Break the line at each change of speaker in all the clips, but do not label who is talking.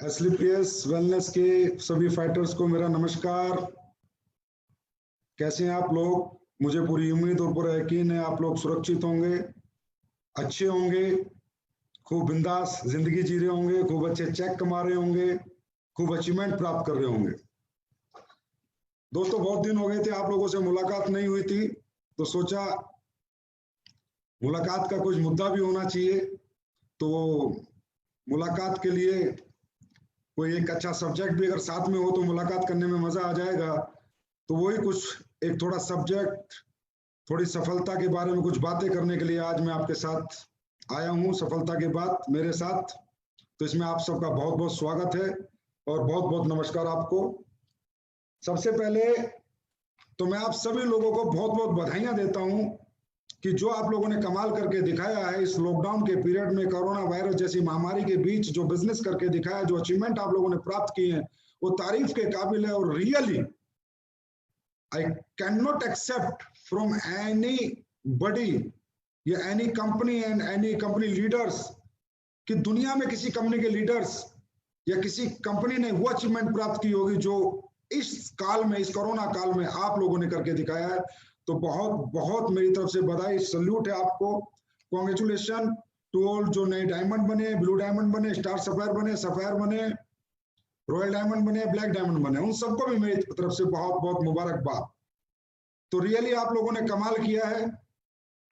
एसलीपीएस wellness के सभी fighters को मेरा नमस्कार। कैसे हैं आप लोग? मुझे पूरी उम्मीद और पूरा यकीन है आप लोग सुरक्षित होंगे, अच्छे होंगे, खूब बिंदास जिंदगी जी रहे होंगे, खूब अच्छे चेक कमा रहे होंगे, खूब अचीवमेंट प्राप्त कर रहे होंगे। दोस्तों, बहुत दिन हो गए थे आप लोगों से मुलाकात नहीं हुई थी, तो सोचा मुलाकात का कुछ मुद्दा भी होना चाहिए। तो मुलाकात के लिए कोई एक अच्छा सब्जेक्ट भी अगर साथ में हो तो मुलाकात करने में मजा आ जाएगा। तो वही कुछ एक थोड़ा सब्जेक्ट, थोड़ी सफलता के बारे में कुछ बातें करने के लिए आज मैं आपके साथ आया हूँ। सफलता की बात मेरे साथ, तो इसमें आप सबका बहुत बहुत स्वागत है और बहुत बहुत नमस्कार आपको। सबसे पहले तो मैं आप सभी लोगों को बहुत बहुत बधाइयां देता हूं कि जो आप लोगों ने कमाल करके दिखाया है इस लॉकडाउन के पीरियड में, कोरोना वायरस जैसी महामारी के बीच जो बिजनेस करके दिखाया, जो अचीवमेंट आप लोगों ने प्राप्त किए हैं, वो तारीफ के काबिल है। और really I can not accept from anybody या any company and any company leaders कि दुनिया में किसी कंपनी के लीडर्स या किसी कंपनी ने वो अचीवमेंट प्राप्त की होगी जो इस काल में, इस कोरोना काल में आप लोगों ने करके दिखाया है। तो बहुत बहुत मेरी तरफ से बधाई, सल्यूट है आपको। कॉन्ग्रेचुलेशन टू ऑल जो नए डायमंड बने, ब्लू डायमंड बने, स्टार सफायर बने, सफायर बने, रॉयल डायमंड बने, ब्लैक डायमंड बने, उन सबको भी मेरी तरफ से बहुत बहुत मुबारकबाद। तो रियली आप लोगों ने कमाल किया है,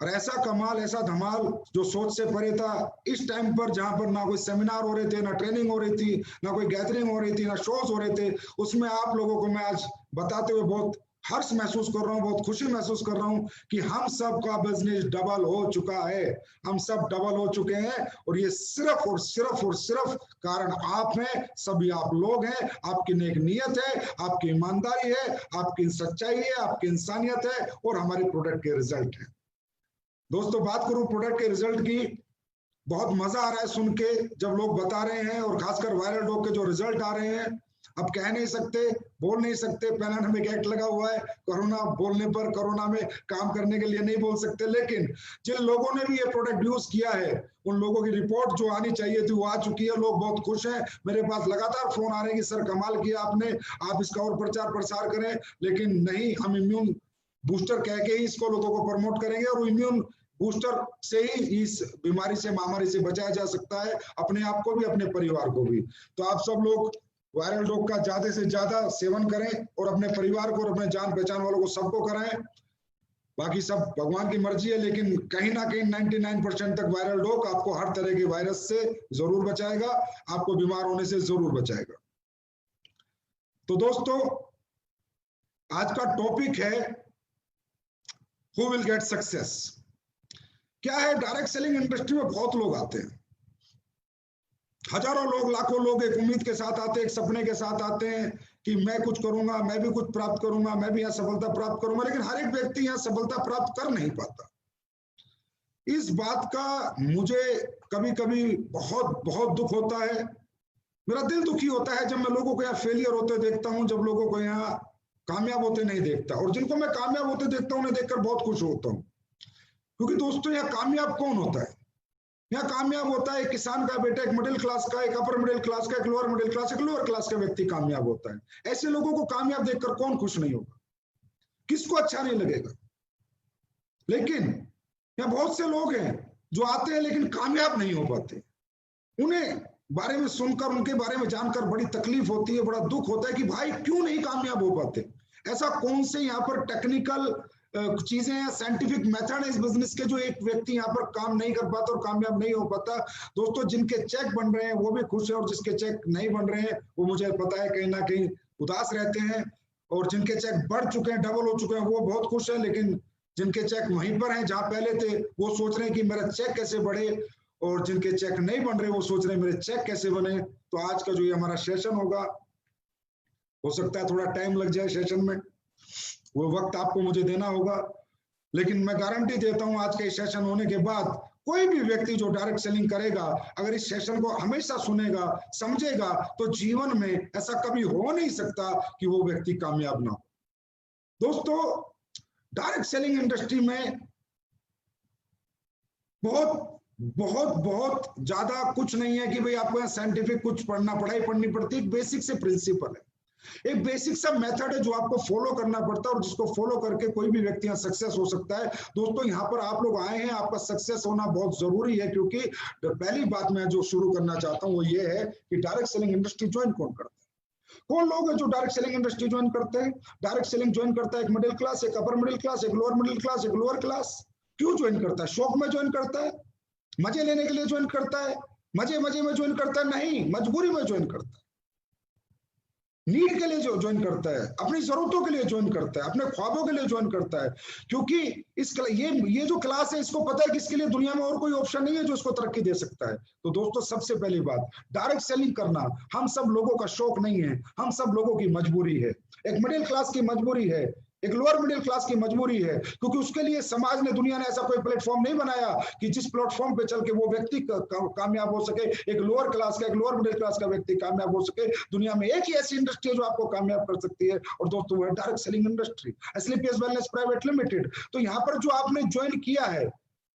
और ऐसा कमाल, ऐसा धमाल जो सोच से परे था। इस टाइम पर जहां पर ना कोई सेमिनार हो रहे थे, ना ट्रेनिंग हो रही थी, ना कोई गैदरिंग हो रही थी, ना शोज हो रहे थे, उसमें आप लोगों को मैं आज बताते हुए बहुत हर्ष महसूस कर रहा हूँ, बहुत खुशी महसूस कर रहा हूँ कि हम सब का बिजनेस डबल हो चुका है। हम सब डबल हो चुके हैं, और ये सिर्फ और सिर्फ और सिर्फ कारण आप हैं, सभी आप लोग हैं। आपकी नेक नीयत है, आपकी ईमानदारी है, आपकी सच्चाई है, आपकी इंसानियत है, और हमारे प्रोडक्ट के रिजल्ट है। दोस्तों, बात करूं प्रोडक्ट के रिजल्ट की, बहुत मजा आ रहा है सुन के जब लोग बता रहे हैं, और खासकर वायरल डॉग के जो रिजल्ट आ रहे हैं। अब कह नहीं सकते, बोल नहीं सकते, पैराडाइमिक एक्ट लगा हुआ है, कोरोना बोलने पर कोरोना में काम करने के लिए नहीं बोल सकते, लेकिन जिन लोगों ने भी ये प्रोडक्ट यूज किया है उन लोगों की रिपोर्ट जो आनी चाहिए थी वो आ चुकी है। लोग बहुत खुश हैं, मेरे पास लगातार फोन आ रहे हैं कि सर कमाल किया आपने, आप इसका और प्रचार प्रसार करें। लेकिन नहीं, हम इम्यून बूस्टर कह के ही इसको लोगों को प्रमोट करेंगे, और इम्यून बूस्टर से ही इस बीमारी से, महामारी से बचाया जा सकता है, अपने आप को भी, अपने परिवार को भी। तो आप सब लोग वायरल डॉग का ज्यादा से ज्यादा सेवन करें, और अपने परिवार को और अपने जान पहचान वालों को सबको कराएं। बाकी सब भगवान की मर्जी है, लेकिन कहीं ना कहीं 99% तक वायरल डॉग आपको हर तरह के वायरस से जरूर बचाएगा, आपको बीमार होने से जरूर बचाएगा। तो दोस्तों, आज का टॉपिक है हु विल गेट सक्सेस। क्या है, डायरेक्ट सेलिंग इंडस्ट्री में बहुत लोग आते हैं, हजारों लोग, लाखों लोग एक उम्मीद के साथ आते हैं, एक सपने के साथ आते हैं कि मैं कुछ करूंगा, मैं भी कुछ प्राप्त करूंगा, मैं भी यहाँ सफलता प्राप्त करूंगा। लेकिन हर एक व्यक्ति यहाँ सफलता प्राप्त कर नहीं पाता। इस बात का मुझे कभी कभी बहुत बहुत दुख होता है। मेरा दिल दुखी होता है जब मैं लोगों को यहाँ फेलियर होते देखता हूँ, जब लोगों को यहाँ कामयाब होते नहीं देखता। और जिनको मैं कामयाब होते देखता हूँ उन्हें देखकर बहुत खुश होता हूँ, क्योंकि दोस्तों यहाँ कामयाब कौन होता है? यहाँ कामयाब होता है एक किसान का बेटा, एक मिडिल क्लास का, एक अपर मिडिल क्लास का, एक लोअर मिडिल क्लास, एक लोअर क्लास का व्यक्ति कामयाब होता है। ऐसे लोगों को कामयाब देखकर कौन खुश नहीं होगा? किसको अच्छा नहीं लगेगा? लेकिन यहाँ बहुत से लोग हैं जो आते हैं लेकिन कामयाब नहीं हो पाते। उन्हें बारे में सुनकर, उनके बारे में जानकर बड़ी तकलीफ होती है, बड़ा दुख होता है कि भाई क्यों नहीं कामयाब हो पाते। ऐसा कौन से यहाँ पर टेक्निकल चीजें हैं, साइंटिफिक मेथड है इस बिजनेस के, जो एक व्यक्ति यहाँ पर काम नहीं कर पाता और कामयाब नहीं हो पाता। दोस्तों, जिनके चेक बन रहे हैं वो भी खुश है, और जिसके चेक नहीं बन रहे हैं वो मुझे पता है कहीं ना कहीं उदास रहते हैं। और जिनके चेक बढ़ चुके हैं, डबल हो चुके हैं, वो बहुत खुश है। लेकिन जिनके चेक वहीं पर हैं जहां पहले थे, वो सोच रहे हैं कि मेरा चेक कैसे बढ़े, और जिनके चेक नहीं बन रहे वो सोच रहे हैं मेरे चेक कैसे बने। तो आज का जो ये हमारा सेशन होगा, हो सकता है थोड़ा टाइम लग जाए सेशन में, वो वक्त आपको मुझे देना होगा, लेकिन मैं गारंटी देता हूं आज के सेशन होने के बाद कोई भी व्यक्ति जो डायरेक्ट सेलिंग करेगा, अगर इस सेशन को हमेशा सुनेगा, समझेगा, तो जीवन में ऐसा कभी हो नहीं सकता कि वो व्यक्ति कामयाब ना हो। दोस्तों, डायरेक्ट सेलिंग इंडस्ट्री में बहुत बहुत बहुत ज्यादा कुछ नहीं है कि भाई आपको यहाँ साइंटिफिक कुछ पढ़ाई पढ़नी पड़ती है। बेसिक से प्रिंसिपल है, एक बेसिक सा मेथड है जो आपको फॉलो करना पड़ता है और जिसको फॉलो करके कोई भी व्यक्ति यहाँ सक्सेस हो सकता है। दोस्तों यहाँ पर आप लोग आए हैं, आपका सक्सेस होना बहुत जरूरी है, क्योंकि पहली बात मैं जो शुरू करना चाहता हूँ वो ये है कि डायरेक्ट सेलिंग इंडस्ट्री ज्वाइन कौन करता है? कौन लोग हैं जो डायरेक्ट सेलिंग इंडस्ट्री ज्वाइन करते हैं? डायरेक्ट सेलिंग ज्वाइन करता है एक मिडिल क्लास, एक अपर मिडिल क्लास, एक लोअर मिडिल क्लास, एक लोअर क्लास। क्यों ज्वाइन करता है? शौक में ज्वाइन करता है, मजे लेने के लिए ज्वाइन करता है, मजे में ज्वाइन करता है? नहीं, मजबूरी में ज्वाइन करता है, नीड के लिए जो ज्वाइन करता है, अपनी जरूरतों के लिए ज्वाइन करता है, अपने ख्वाबों के लिए ज्वाइन करता है। क्योंकि ये जो क्लास है, इसको पता है कि इसके लिए दुनिया में और कोई ऑप्शन नहीं है जो इसको तरक्की दे सकता है। तो दोस्तों सबसे पहली बात, डायरेक्ट सेलिंग करना हम सब लोगों का शौक नहीं है, हम सब लोगों की मजबूरी है। एक मिडिल क्लास की मजबूरी है, एक लोअर मिडिल क्लास की मजबूरी है, क्योंकि उसके लिए समाज ने, दुनिया ने ऐसा कोई प्लेटफॉर्म नहीं बनाया कि जिस प्लेटफॉर्म पे चल के वो व्यक्ति कामयाब हो सके। एक लोअर क्लास का, एक लोअर मिडिल क्लास का व्यक्ति कामयाब हो सके। दुनिया में एक ही ऐसी इंडस्ट्री है जो आपको कामयाब कर सकती है, और दोस्तों वो है direct selling industry, SLPS wellness private limited. तो यहाँ पर जो आपने ज्वाइन किया है,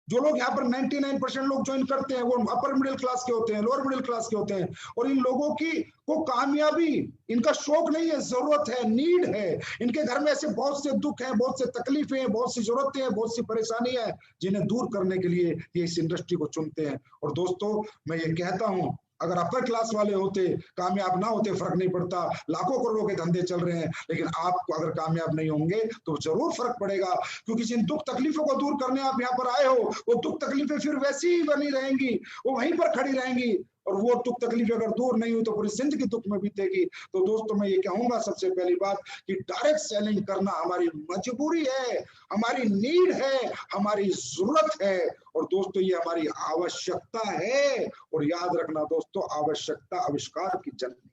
जो लोग यहाँ पर 99% लोग ज्वाइन करते हैं वो अपर मिडिल क्लास के होते हैं, लोअर मिडिल क्लास के होते हैं, और इन लोगों की को कामयाबी, इनका शौक नहीं है, जरूरत है, नीड है। इनके घर में ऐसे बहुत से दुख हैं, बहुत से तकलीफें हैं, बहुत सी जरूरतें हैं, बहुत सी परेशानी है, जिन्हें दूर करने के लिए ये इस इंडस्ट्री को चुनते हैं। और दोस्तों मैं ये कहता हूं, अगर अपर क्लास वाले होते, कामयाब ना होते, फर्क नहीं पड़ता, लाखों करोड़ों के धंधे चल रहे हैं, लेकिन आप अगर कामयाब नहीं होंगे तो जरूर फर्क पड़ेगा। क्योंकि जिन दुख तकलीफों को दूर करने आप यहाँ पर आए हो, वो दुख तकलीफें फिर वैसी ही बनी रहेंगी, वो वहीं पर खड़ी रहेंगी, और वो दुख तकलीफ अगर दूर नहीं हुई तो पूरी जिंदगी दुख में बीतेगी। तो दोस्तों मैं ये कहूंगा सबसे पहली बात कि डायरेक्ट सेलिंग करना हमारी मजबूरी है, हमारी नीड है, हमारी जरूरत है, और दोस्तों ये हमारी आवश्यकता है। और याद रखना दोस्तों, आवश्यकता आविष्कार की जननी।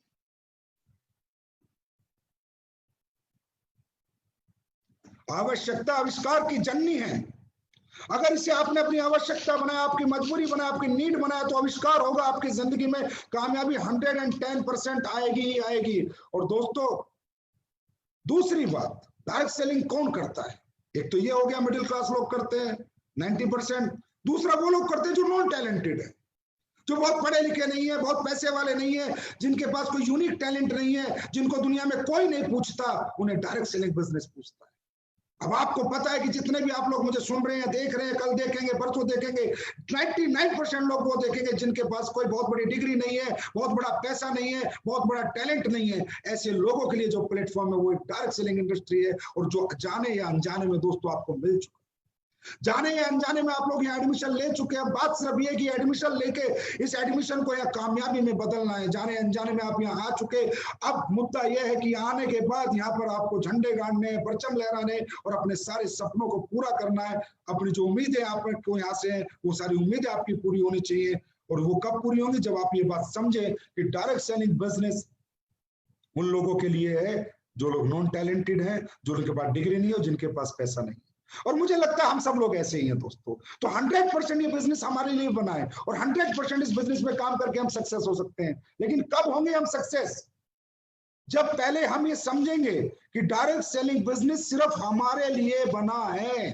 आवश्यकता आविष्कार की जननी है। अगर इसे आपने अपनी आवश्यकता बनाया, आपकी मजबूरी बनाया, आपकी नीड बनाया, तो आविष्कार होगा आपकी जिंदगी में, कामयाबी 110% आएगी ही आएगी। और दोस्तों दूसरी बात, डायरेक्ट सेलिंग कौन करता है? एक तो ये हो गया मिडिल क्लास लोग करते हैं 90%। दूसरा वो लोग करते हैं जो नॉन टैलेंटेड है, जो बहुत पढ़े लिखे नहीं है, बहुत पैसे वाले नहीं है, जिनके पास कोई यूनिक टैलेंट नहीं है, जिनको दुनिया में कोई नहीं पूछता, उन्हें डायरेक्ट सेलिंग बिजनेस पूछता है। अब आपको पता है कि जितने भी आप लोग मुझे सुन रहे हैं, देख रहे हैं, कल देखेंगे, परसों देखेंगे, 99% लोग वो देखेंगे जिनके पास कोई बहुत बड़ी डिग्री नहीं है, बहुत बड़ा पैसा नहीं है, बहुत बड़ा टैलेंट नहीं है। ऐसे लोगों के लिए जो प्लेटफॉर्म है वो एक डायरेक्ट सेलिंग इंडस्ट्री है, और जो जाने या अनजाने में दोस्तों आपको मिल चुका है। जाने या अनजाने में आप लोग यहाँ एडमिशन ले चुके हैं। बात सिर्फ ये कि एडमिशन लेके इस एडमिशन को या कामयाबी में बदलना है। जाने अनजाने में आप यहाँ आ चुके। अब मुद्दा यह है कि आने के बाद यहाँ पर आपको झंडे गाड़ने, परचम लहराने और अपने सारे सपनों को पूरा करना है। अपनी जो उम्मीदें आपको यहाँ से हैं, वो सारी उम्मीदें आपकी पूरी होनी चाहिए। और वो कब पूरी होंगी? जब आप ये बात समझे कि डायरेक्ट सेलिंग बिजनेस उन लोगों के लिए है जो लोग नॉन टैलेंटेड हैं, जो उनके पास डिग्री नहीं है, जिनके पास पैसा नहीं। और मुझे लगता है हम सब लोग ऐसे ही हैं दोस्तों। तो 100% ये बिजनेस हमारे लिए बना है, और 100% इस बिजनेस में काम करके हम सक्सेस हो सकते हैं। लेकिन कब होंगे हम सक्सेस? जब पहले हम ये समझेंगे कि डायरेक्ट सेलिंग बिजनेस सिर्फ हमारे लिए बना है।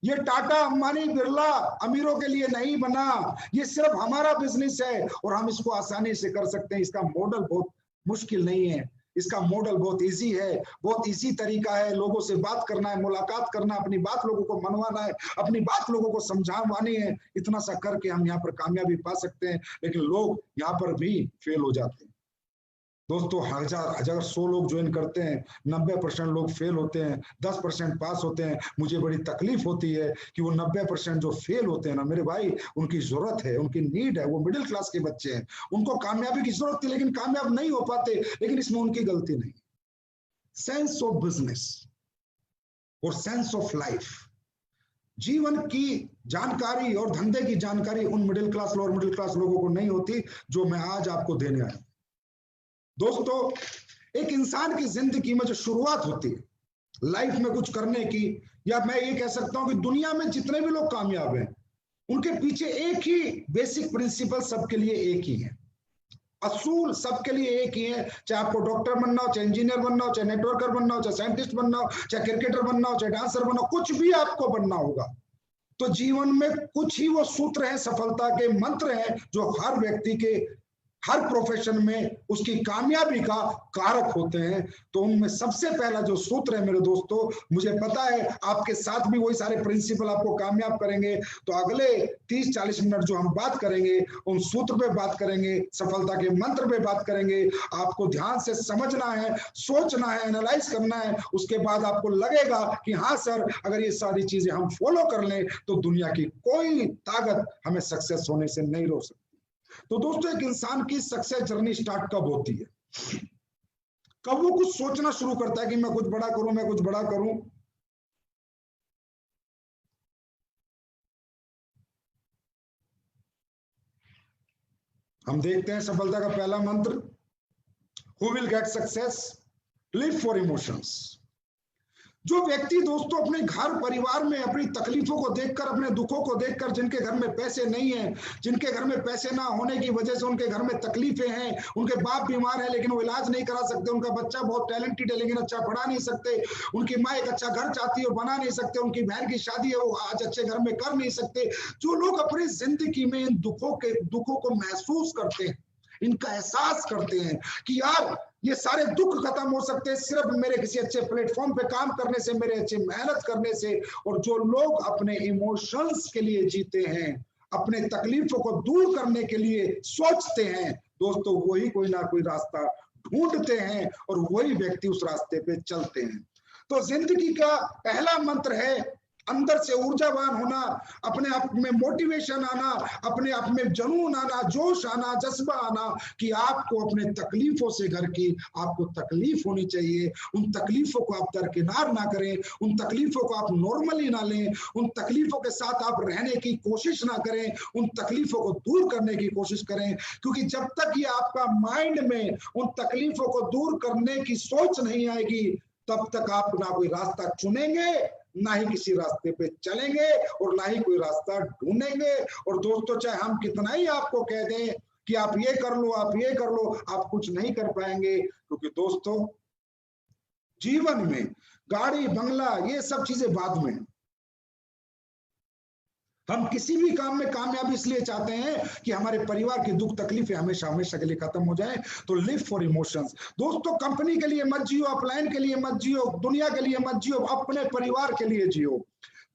ये टाटा, अंबानी, बिरला अमीरों के लिए नहीं बना, ये सिर्फ हमारा बिजनेस है, और हम इसको आसानी से कर सकते हैं। इसका मॉडल बहुत मुश्किल नहीं है, इसका मॉडल बहुत इजी है, बहुत इजी तरीका है। लोगों से बात करना है, मुलाकात करना, अपनी बात लोगों को मनवाना है, अपनी बात लोगों को समझावानी है। इतना सा करके हम यहाँ पर कामयाबी पा सकते हैं। लेकिन लोग यहाँ पर भी फेल हो जाते हैं दोस्तों। 100 लोग ज्वाइन करते हैं, 90% लोग फेल होते हैं, 10% पास होते हैं। मुझे बड़ी तकलीफ होती है कि वो 90% जो फेल होते हैं ना मेरे भाई, उनकी जरूरत है, उनकी नीड है, वो मिडिल क्लास के बच्चे हैं, उनको कामयाबी की जरूरत थी लेकिन कामयाब नहीं हो पाते। लेकिन इसमें उनकी गलती नहीं। सेंस ऑफ बिजनेस और सेंस ऑफ लाइफ, जीवन की जानकारी और धंधे की जानकारी उन मिडिल क्लास और मिडिल क्लास लोगों को नहीं होती जो मैं आज आपको देने आया। दोस्तों एक इंसान की जिंदगी में जो शुरुआत होती है लाइफ में कुछ करने की, या मैं ये कह सकता हूं कि दुनिया में जितने भी लोग कामयाब हैं उनके पीछे एक ही बेसिक प्रिंसिपल सबके लिए एक ही है, असूल सबके लिए एक ही है। चाहे आपको डॉक्टर बनना हो, चाहे इंजीनियर बनना हो, चाहे नेटवर्कर बनना हो, चाहे साइंटिस्ट बनना हो, चाहे क्रिकेटर बनना हो, चाहे डांसर बनना हो, कुछ भी आपको बनना होगा, तो जीवन में कुछ ही वो सूत्र हैं, सफलता के मंत्र हैं, जो हर व्यक्ति के हर प्रोफेशन में उसकी कामयाबी का कारक होते हैं। तो उनमें सबसे पहला जो सूत्र है मेरे दोस्तों, मुझे पता है आपके साथ भी वही सारे प्रिंसिपल आपको कामयाब करेंगे। तो अगले 30-40 मिनट जो हम बात करेंगे, उन सूत्र पे बात करेंगे, सफलता के मंत्र पे बात करेंगे। आपको ध्यान से समझना है, सोचना है, एनालाइज करना है। उसके बाद आपको लगेगा कि हाँ सर, अगर ये सारी चीजें हम फॉलो कर लें तो दुनिया की कोई ताकत हमें सक्सेस होने से नहीं रोक सकती। तो दोस्तों, एक इंसान की सक्सेस जर्नी स्टार्ट कब होती है? कब वो कुछ सोचना शुरू करता है कि मैं कुछ बड़ा करूं, मैं कुछ बड़ा करूं। हम देखते हैं सफलता का पहला मंत्र, who will get success, live for emotions. जो व्यक्ति दोस्तों अपने घर परिवार में अपनी तकलीफों को देखकर, अपने दुखों को देखकर, जिनके घर में पैसे नहीं है, जिनके घर में पैसे ना होने की वजह से उनके घर में तकलीफें हैं, उनके बाप बीमार है लेकिन वो इलाज नहीं करा सकते, उनका बच्चा बहुत टैलेंटेड है लेकिन अच्छा पढ़ा नहीं सकते, उनकी माँ एक अच्छा घर चाहती है बना नहीं सकते, उनकी बहन की शादी है वो आज अच्छे घर में कर नहीं सकते। जो लोग अपनी जिंदगी में इन दुखों को महसूस करते हैं, इनका एहसास करते हैं कि यार ये सारे दुख खत्म हो सकते हैं सिर्फ मेरे किसी अच्छे प्लेटफॉर्म पे काम करने से, मेरे अच्छे मेहनत करने से। और जो लोग अपने इमोशंस के लिए जीते हैं, अपने तकलीफों को दूर करने के लिए सोचते हैं दोस्तों, वही कोई ना कोई रास्ता ढूंढते हैं और वही व्यक्ति उस रास्ते पे चलते हैं। तो जिंदगी का पहला मंत्र है अंदर से ऊर्जावान होना, अपने आप में मोटिवेशन आना, अपने आप में जुनून आना, जोश आना, जज्बा आना कि आपको अपने तकलीफों से घर की आपको तकलीफ होनी चाहिए। उन तकलीफों को आप दरकिनार ना करें, उन तकलीफों को आप नॉर्मली ना लें, उन तकलीफों के साथ आप रहने की कोशिश ना करें, उन तकलीफों को दूर करने की कोशिश करें। क्योंकि जब तक ये आपका माइंड में उन तकलीफों को दूर करने की सोच नहीं आएगी, तब तक आप ना कोई रास्ता चुनेंगे, ना ही किसी रास्ते पे चलेंगे और ना ही कोई रास्ता ढूंढेंगे। और दोस्तों, चाहे हम कितना ही आपको कह दें कि आप ये कर लो, आप ये कर लो, आप कुछ नहीं कर पाएंगे। क्योंकि दोस्तों, जीवन में गाड़ी बंगला ये सब चीजें बाद में, हम किसी भी काम में कामयाबी इसलिए चाहते हैं कि हमारे परिवार की दुख तकलीफें हमेशा हमेशा के लिए खत्म हो जाए। तो लिव फॉर इमोशंस। दोस्तों, कंपनी के लिए मत जियो, अपलाइन के लिए मत जियो, दुनिया के लिए मत जियो, अपने परिवार के लिए जियो।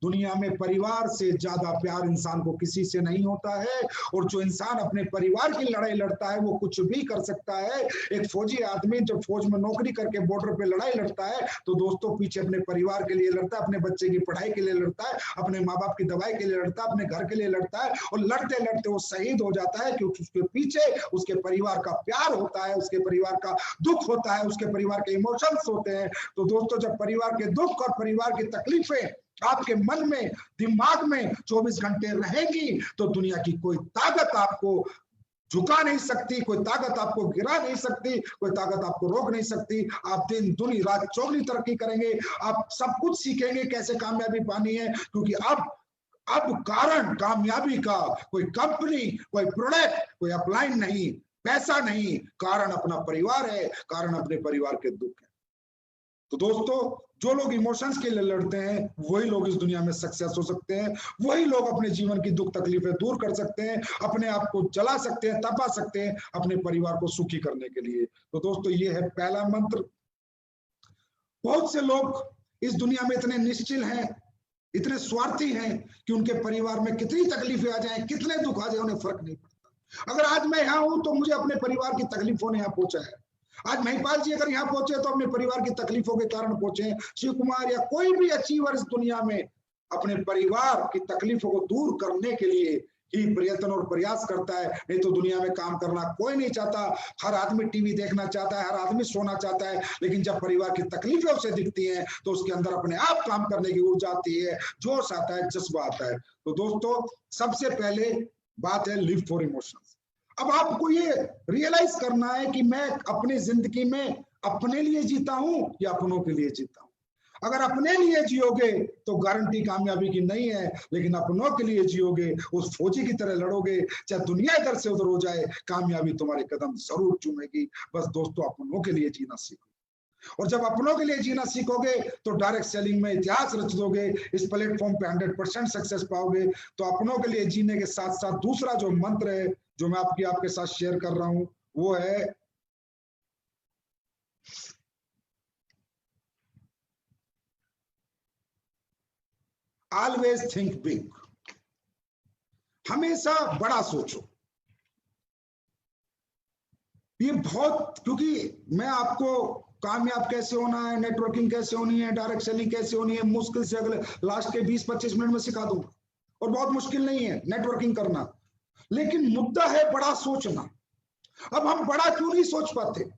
दुनिया में परिवार से ज्यादा प्यार इंसान को किसी से नहीं होता है। और जो इंसान अपने परिवार की लड़ाई लड़ता है वो कुछ भी कर सकता है। एक फौजी आदमी जब फौज में नौकरी करके बॉर्डर पे लड़ाई लड़ता है तो दोस्तों पीछे अपने परिवार के लिए लड़ता है, अपने बच्चे की पढ़ाई के लिए लड़ता है, अपने माँ बाप की दवाई के लिए लड़ता है, अपने घर के लिए लड़ता है। और लड़ते लड़ते वो शहीद हो जाता है क्योंकि उसके पीछे उसके परिवार का प्यार होता है, उसके परिवार का दुख होता है, उसके परिवार के इमोशंस होते हैं। तो दोस्तों, जब परिवार के दुख और परिवार की तकलीफें आपके मन में, दिमाग में 24 घंटे रहेगी तो दुनिया की कोई ताकत आपको झुका नहीं सकती, कोई ताकत आपको गिरा नहीं सकती, कोई ताकत आपको रोक नहीं सकती। आप दिन दुनी रात चौगनी तरक्की करेंगे, आप सब कुछ सीखेंगे कैसे कामयाबी पानी है। क्योंकि अब कारण कामयाबी का कोई कंपनी, कोई प्रोडक्ट, कोई अपलाइन नहीं, पैसा नहीं, कारण अपना परिवार है, कारण अपने परिवार के दुख है। तो दोस्तों, जो लोग इमोशंस के लिए लड़ते हैं वही लोग इस दुनिया में सक्सेस हो सकते हैं, वही लोग अपने जीवन की दुख तकलीफें दूर कर सकते हैं, अपने आप को जला सकते हैं, तपा सकते हैं अपने परिवार को सुखी करने के लिए। तो दोस्तों, ये है पहला मंत्र। बहुत से लोग इस दुनिया में इतने निश्चिल हैं, इतने स्वार्थी हैं कि उनके परिवार में कितनी तकलीफें आ जाए, कितने दुख आ जाए, उन्हें फर्क नहीं पड़ता। अगर आज मैं यहाँ हूं तो मुझे अपने परिवार की तकलीफों ने यहाँ पहुंचा है। आज महिपाल जी अगर यहाँ पहुंचे तो अपने परिवार की तकलीफों के कारण पहुंचे। शिव कुमार या कोई भी अचीवर इस दुनिया में अपने परिवार की तकलीफों को दूर करने के लिए ही प्रयत्न और प्रयास करता है। नहीं तो दुनिया में काम करना कोई नहीं चाहता। हर आदमी टीवी देखना चाहता है, हर आदमी सोना चाहता है, लेकिन जब परिवार की तकलीफें उसे दिखती हैं तो उसके अंदर अपने आप काम करने की ऊर्जा आती है, जोश आता है, जज्बा आता है। तो दोस्तों, सबसे पहले बात है लिव फॉर इमोशंस। अब आपको ये रियलाइज करना है कि मैं अपनी जिंदगी में अपने लिए जीता हूं या अपनों के लिए जीता हूं। अगर अपने लिए जियोगे तो गारंटी कामयाबी की नहीं है, लेकिन अपनों के लिए जियोगे, उस फौजी की तरह लड़ोगे, चाहे दुनिया इधर से उधर हो जाए, कामयाबी तुम्हारे कदम जरूर चूमेगी। बस दोस्तों, अपनों के लिए जीना सीखो। और जब अपनों के लिए जीना सीखोगे तो डायरेक्ट सेलिंग में इतिहास रच दोगे, इस प्लेटफॉर्म पे 100% सक्सेस पाओगे। तो अपनों के लिए जीने के साथ साथ दूसरा जो मंत्र है जो मैं आपके साथ शेयर कर रहा हूं वो है ऑलवेज थिंक बिग। हमेशा बड़ा सोचो। ये बहुत, क्योंकि मैं आपको कामयाब कैसे होना है, नेटवर्किंग कैसे होनी है, डायरेक्ट सेलिंग कैसे होनी है, मुश्किल से अगले लास्ट के 20-25 मिनट में सिखा दूंगा। और बहुत मुश्किल नहीं है नेटवर्किंग करना, लेकिन मुद्दा है बड़ा सोचना। अब हम बड़ा क्यों नहीं सोच पाते?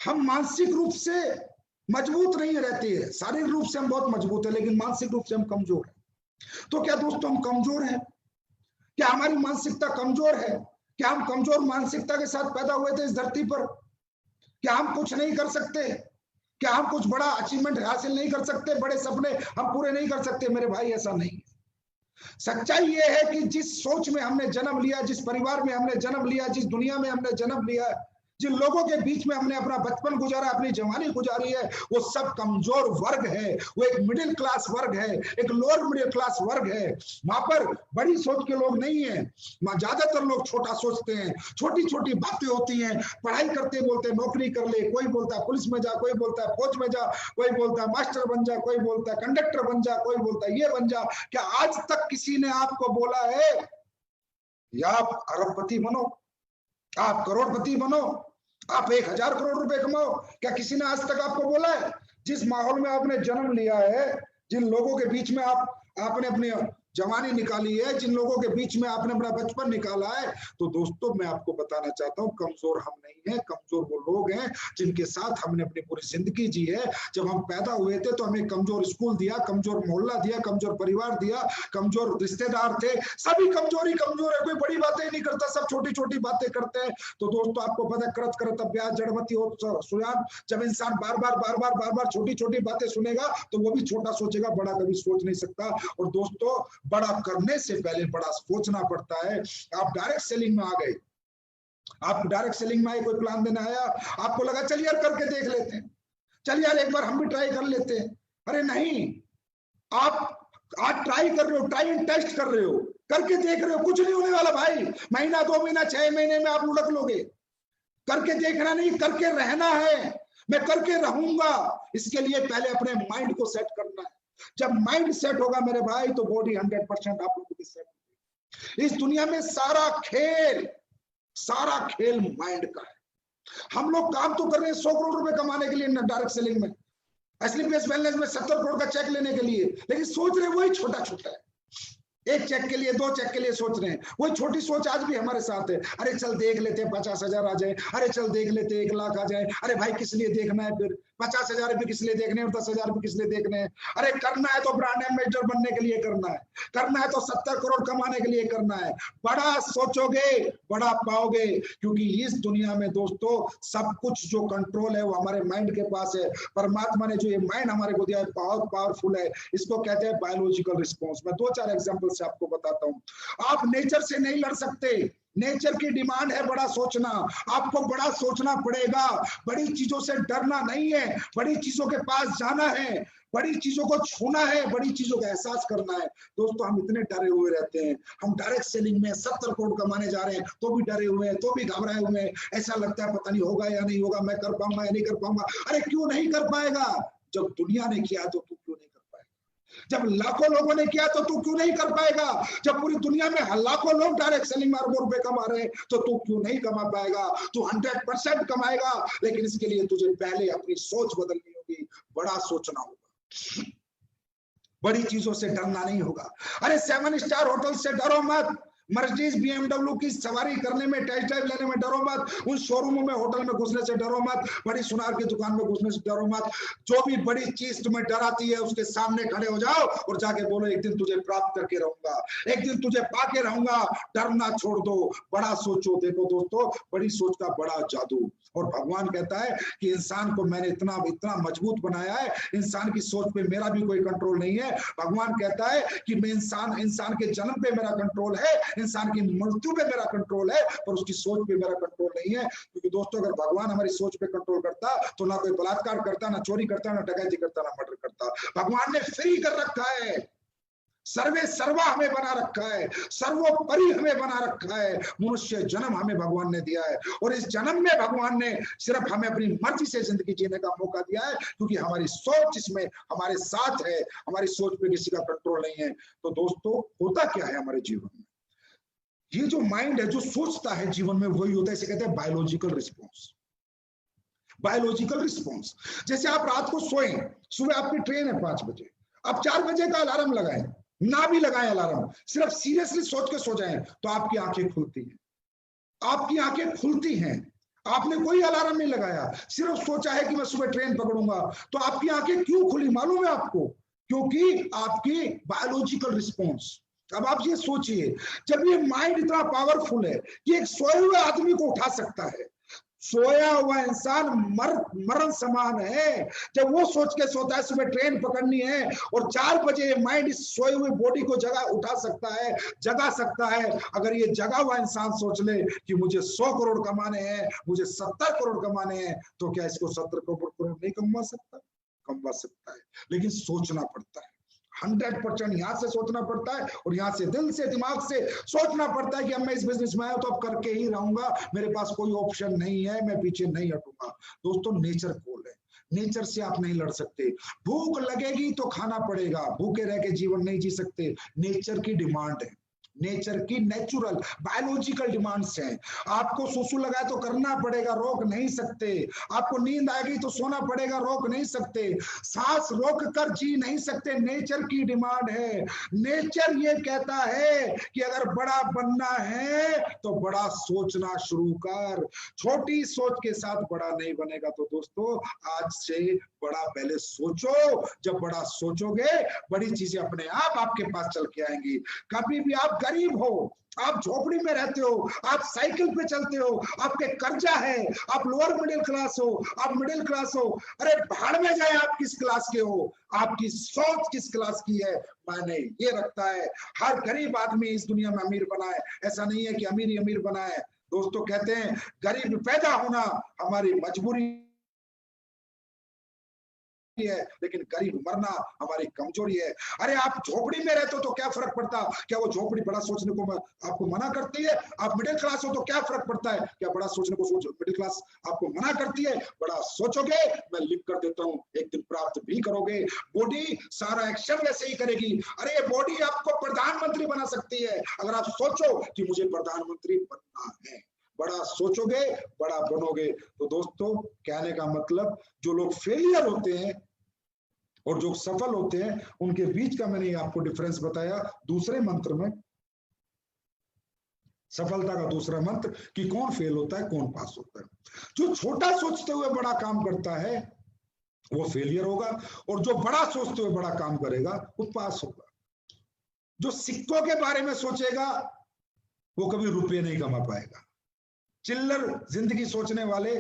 हम मानसिक रूप से मजबूत नहीं रहते हैं। शारीरिक रूप से हम बहुत मजबूत है, लेकिन मानसिक रूप से हम कमजोर हैं। तो क्या दोस्तों हम कमजोर हैं? क्या हमारी मानसिकता कमजोर है? क्या हम कमजोर मानसिकता के साथ पैदा हुए थे इस धरती पर? क्या हम कुछ नहीं कर सकते? क्या हम कुछ बड़ा अचीवमेंट हासिल नहीं कर सकते? बड़े सपने हम पूरे नहीं कर सकते? मेरे भाई, ऐसा नहीं। सच्चाई ये है कि जिस सोच में हमने जन्म लिया, जिस परिवार में हमने जन्म लिया, जिस दुनिया में हमने जन्म लिया, जिन लोगों के बीच में हमने अपना बचपन गुजारा, अपनी जवानी गुजारी है, वो सब कमजोर वर्ग है। वो एक मिडिल क्लास वर्ग है, एक लोअर मिडिल क्लास वर्ग है। वहां पर बड़ी सोच के लोग नहीं है। वहां ज्यादातर लोग छोटा सोचते हैं, छोटी छोटी बातें होती हैं। पढ़ाई करते बोलते नौकरी कर ले, कोई बोलता है पुलिस में जा, कोई बोलता है फौज में जा, कोई बोलता है मास्टर बन जा, कोई बोलता है कंडक्टर बन जा, कोई बोलता है ये बन जा। क्या आज तक किसी ने आपको बोला है या आप अरबपति बनो, आप करोड़पति बनो, आप 1000 करोड़ रुपए कमाओ? क्या किसी ने आज तक आपको बोला है? जिस माहौल में आपने जन्म लिया है, जिन लोगों के बीच में आपने अपनी जवानी निकाली है, जिन लोगों के बीच में आपने अपना बचपन निकाला है, तो दोस्तों मैं आपको बताना चाहता हूं कमजोर हम नहीं है। कमजोर वो लोग हैं जिनके साथ हमने अपनी पूरी जिंदगी जी है। जब हम पैदा हुए थे तो हमें कमजोर स्कूल दिया, कमजोर मोहल्ला दिया, कमजोर परिवार दिया, कमजोर रिश्तेदार थे। सभी कमजोर है, कोई बड़ी बातें नहीं करता, सब छोटी छोटी बातें करते हैं। तो दोस्तों आपको पता है, करत करत अभ्यास जड़मती हो सुयान। जब इंसान बार बार छोटी छोटी बातें सुनेगा तो वो भी छोटा सोचेगा, बड़ा कभी सोच नहीं सकता। और दोस्तों बड़ा करने से पहले बड़ा सोचना पड़ता है। आप डायरेक्ट सेलिंग में आ गए, आप डायरेक्ट सेलिंग में आए, कोई प्लान देना आया, आपको लगा चल यार करके देख लेते हैं, चल यार एक बार हम भी ट्राई कर लेते हैं। अरे नहीं, आप आज ट्राई कर रहे हो, ट्राई एंड टेस्ट कर रहे हो, करके देख रहे हो, कुछ नहीं होने वाला भाई। महीना 2 महीना 6 महीने में आप लुढ़क लोगे। करके देखना नहीं, करके रहना है। मैं करके रहूंगा, इसके लिए पहले अपने माइंड को सेट करना है। जब माइंड सेट होगा मेरे भाई तो बॉडी 100% आप लोगों की सेट होगी। इस दुनिया में सारा खेल माइंड का है। हम लोग काम तो कर रहे हैं 100 करोड़ रुपए कमाने के लिए डायरेक्ट सेलिंग में, एसलीपीएस वेलनेस में 70 करोड़ का चेक लेने के लिए, लेकिन सोच रहे वही छोटा छोटा है। 1 चेक के लिए, 2 चेक के लिए सोच रहे हैं। वही छोटी सोच आज भी हमारे साथ है। अरे चल देख लेते 50,000 आ जाए, अरे चल देख लेते 1 लाख आ जाए। अरे भाई किस लिए देखना है फिर? 50,000 भी किस लिए देखने हैं और 10,000 भी किस लिए देखने हैं? अरे करना है तो ब्रांड एम्बेसडर बनने के लिए करना है, करना है तो 70 करोड़ कमाने के लिए करना है। बड़ा सोचोगे बड़ा पाओगे, क्योंकि इस दुनिया में दोस्तों सब कुछ जो कंट्रोल है वो हमारे माइंड के पास है। परमात्मा ने जो ये माइंड हमारे को दिया है बहुत पावरफुल है। इसको कहते हैं बायोलॉजिकल रिस्पॉन्स। मैं 2-4 एग्जांपल से आपको बताता हूं। आप नेचर से नहीं लड़ सकते, नेचर की डिमांड है बड़ा सोचना। आपको बड़ा सोचना पड़ेगा। बड़ी चीजों से डरना नहीं है, बड़ी चीजों के पास जाना है, बड़ी चीजों को छूना है, बड़ी चीजों का एहसास करना है। दोस्तों हम इतने डरे हुए रहते हैं। हम डायरेक्ट सेलिंग में 70 करोड़ कमाने जा रहे हैं तो भी डरे हुए हैं, तो भी घबराए हुए हैं। ऐसा लगता है पता नहीं होगा या नहीं होगा, मैं कर पाऊंगा या नहीं कर पाऊंगा। अरे क्यों नहीं कर पाएगा? जब दुनिया ने किया तो तू क्यों नहीं कर पाएगा? जब लाखों लोगों ने किया तो तू क्यों नहीं कर पाएगा? जब पूरी दुनिया में लाखों लोग डायरेक्ट सेलिंग में अरबों रुपए कमा रहे हैं तो तू क्यों नहीं कमा पाएगा? तू 100% कमाएगा, लेकिन इसके लिए तुझे पहले अपनी सोच बदलनी होगी। बड़ा सोचना होगा, बड़ी चीजों से डरना नहीं होगा। अरे 7 स्टार होटल से डरो मत, मर्सिडीज BMW की सवारी करने में, टेस्ट ड्राइव लेने में डरो मत, उन शोरूमों में होटल में घुसने से डरो मत, बड़ी सुनार की दुकान में घुसने से डरो मत। जो भी बड़ी चीज तुम्हें डराती है उसके सामने खड़े हो जाओ और जाके बोलो एक दिन तुझे प्राप्त करके रहूंगा, एक दिन तुझे पाके रहूंगा। डरना छोड़ दो, बड़ा सोचो। देखो दोस्तों, बड़ी सोच का बड़ा जादू। और भगवान कहता है कि इंसान को मैंने इतना मजबूत बनाया है, इंसान की सोच पे मेरा भी कोई कंट्रोल नहीं है। भगवान कहता है कि मैं इंसान के जन्म पे मेरा कंट्रोल है, इंसान की मृत्यु पे मेरा कंट्रोल है पर उसकी सोच पे मेरा कंट्रोल नहीं है। क्योंकि दोस्तों अगर भगवान हमारी सोच पे कंट्रोल करता तो ना कोई बलात्कार करता, ना चोरी करता, ना डकैती करता, ना मर्डर करता। भगवान ने फ्री कर रखा है, सर्वे सर्वा हमें बना रखा है, सर्वोपरि हमें बना रखा है। मनुष्य जन्म हमें भगवान ने दिया है और इस जन्म में भगवान ने सिर्फ हमें अपनी मर्जी से जिंदगी जीने का मौका दिया है, क्योंकि हमारी सोच इसमें हमारे साथ है, हमारी सोच पे किसी का कंट्रोल नहीं है। तो दोस्तों होता क्या है हमारे जीवन में, ये जो माइंड है जो सोचता है जीवन में वही होता है, इसे कहते हैं बायोलॉजिकल रिस्पॉन्स। बायोलॉजिकल रिस्पॉन्स, जैसे आप रात को सोए, सुबह आपकी ट्रेन है 5 बजे, आप 4 बजे का अलार्म लगाएं, ना भी लगाएं अलार्म, सिर्फ सीरियसली सोच के सो जाएं तो आपकी आंखें खुलती हैं, आपकी आंखें खुलती हैं। आपने कोई अलार्म नहीं लगाया, सिर्फ सोचा है कि मैं सुबह ट्रेन पकड़ूंगा, तो आपकी आंखें क्यों खुली मालूम है आपको? क्योंकि आपकी बायोलॉजिकल रिस्पॉन्स। अब आप ये सोचिए, जब ये माइंड इतना पावरफुल है कि एक सोए हुए आदमी को उठा सकता है, सोया हुआ इंसान मरण समान है। जब वो सोच के सोता है सुबह ट्रेन पकड़नी है और 4 बजे माइंड इस सोए हुए बॉडी को उठा सकता है, जगा सकता है। अगर ये जगा हुआ इंसान सोच ले कि मुझे 100 करोड़ कमाने हैं, मुझे 70 करोड़ कमाने हैं, तो क्या इसको 70 करोड़ नहीं कमा सकता? कमा सकता है, लेकिन सोचना पड़ता है। 100% यहाँ से सोचना पड़ता है और यहाँ से दिल से दिमाग से सोचना पड़ता है कि अब मैं इस बिजनेस में आया तो अब करके ही रहूंगा, मेरे पास कोई ऑप्शन नहीं है, मैं पीछे नहीं हटूंगा। दोस्तों नेचर कूल है, नेचर से आप नहीं लड़ सकते। भूख लगेगी तो खाना पड़ेगा, भूखे रह के जीवन नहीं जी सकते। नेचर की डिमांड है, नेचर की नेचुरल बायोलॉजिकल डिमांड्स हैं। आपको सुसु लगा तो करना पड़ेगा, रोक नहीं सकते। आपको नींद आएगी तो सोना पड़ेगा, रोक नहीं सकते। सांस रोक कर जी नहीं सकते, नेचर की डिमांड है। नेचर ये कहता है कि अगर बड़ा बनना है तो बड़ा सोचना शुरू कर, छोटी सोच के साथ बड़ा नहीं बनेगा। तो दोस्तों आज से बड़ा पहले सोचो, जब बड़ा सोचोगे बड़ी चीजें अपने आप आपके पास चल के आएंगी। कभी भी आप गरीब हो, आप झोपड़ी में रहते हो, आप साइकिल पे चलते हो, आपके कर्जा है, आप लोअर मिडिल क्लास हो, आप मिडिल क्लास हो, अरे भाड़ में जाए आप किस क्लास के हो, आपकी सोच किस क्लास की है मायने ये रखता है। हर गरीब आदमी इस दुनिया में अमीर बना है, ऐसा नहीं है कि अमीर ही अमीर बना है। दोस्तों कहते हैं गरीब पैदा होना हमारी मजबूरी है, लेकिन गरीब मरना हमारी कमजोरी है। अरे आप झोपड़ी में रहते हो तो क्या फर्क पड़ता? क्या वो झोपड़ी बड़ा सोचने को आपको मना करती है? आप मिडिल क्लास हो तो क्या फर्क पड़ता है? क्या बड़ा सोचने को मिडिल क्लास आपको मना करती है? बड़ा सोचोगे, मैं लिख कर देता हूं, एक दिन प्राप्त भी करोगे। बॉडी सारा एक्शन वैसे ही करेगी। अरे ये बॉडी आपको प्रधानमंत्री बना सकती है अगर आप सोचो कि मुझे प्रधानमंत्री बनना है। बड़ा सोचोगे बड़ा बनोगे। तो दोस्तों कहने का मतलब जो लोग फेलियर होते हैं और जो सफल होते हैं उनके बीच का मैंने आपको डिफरेंस बताया दूसरे मंत्र में, सफलता का दूसरा मंत्र कि कौन फेल होता है कौन पास होता है। जो छोटा सोचते हुए बड़ा काम करता है वो फेलियर होगा और जो बड़ा सोचते हुए बड़ा काम करेगा वो पास होगा। जो सिक्कों के बारे में सोचेगा वो कभी रुपये नहीं कमा पाएगा। चिल्लर जिंदगी सोचने वाले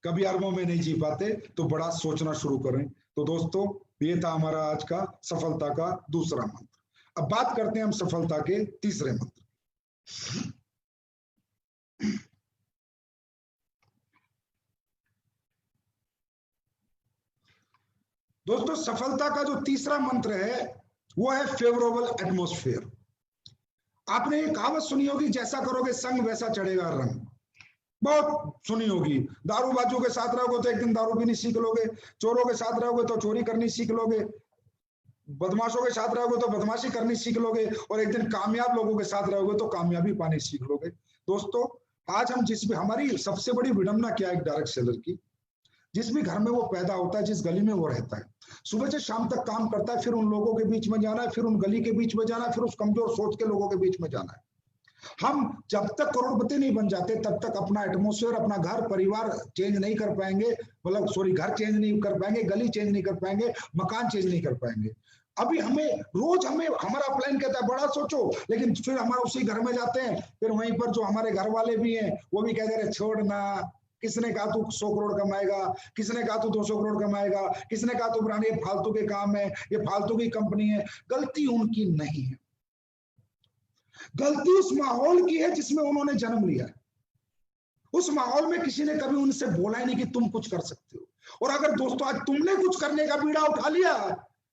कभी अरबों में नहीं जी पाते। तो बड़ा सोचना शुरू करें। तो दोस्तों ये था हमारा आज का सफलता का दूसरा मंत्र। अब बात करते हैं हम सफलता के तीसरे मंत्र। दोस्तों सफलता का जो तीसरा मंत्र है वो है फेवरेबल एटमॉस्फेयर। आपने ये कहावत सुनी होगी, जैसा करोगे संग वैसा चढ़ेगा रंग। बहुत सुनी होगी। दारूबाजों के साथ रहोगे तो एक दिन दारू पीनी सीख लोगे, चोरों के साथ रहोगे तो चोरी करनी सीख लोगे, बदमाशों के साथ रहोगे तो बदमाशी करनी सीख लोगे, और एक दिन कामयाब लोगों के साथ रहोगे तो कामयाबी पानी सीख लोगे। दोस्तों आज हम हमारी सबसे बड़ी विडंबना क्या है, एक डायरेक्ट सेलर की, जिस भी घर में वो पैदा होता है, जिस गली में वो रहता है, सुबह से शाम तक काम करता है, फिर उन लोगों के बीच में जाना है, फिर उन गली के बीच में जाना है, फिर उस कमजोर सोच के लोगों के बीच में जाना है। हम जब तक करोड़पति नहीं बन जाते तब तक अपना एटमॉस्फेयर, अपना घर परिवार चेंज नहीं कर पाएंगे, मतलब घर चेंज नहीं कर पाएंगे, गली चेंज नहीं कर पाएंगे, मकान चेंज नहीं कर पाएंगे। अभी हमें हमारा प्लान कहता है बड़ा सोचो, लेकिन फिर हमारा उसी घर में जाते हैं, फिर वहीं पर जो हमारे घर वाले भी हैं वो भी कहते रहे छोड़ना, किसने कहा तू 100 करोड़ कमाएगा, किसने कहा तू 200 करोड़ कमाएगा, किसने कहा तू पुरानी ये फालतू के काम है, ये फालतू की कंपनी है। गलती उनकी नहीं है। गलती उस माहौल की है जिसमें उन्होंने जन्म लिया है। उस माहौल में किसी ने कभी उनसे बोला ही नहीं कि तुम कुछ कर सकते हो। और अगर दोस्तों आज तुमने कुछ करने का बीड़ा उठा लिया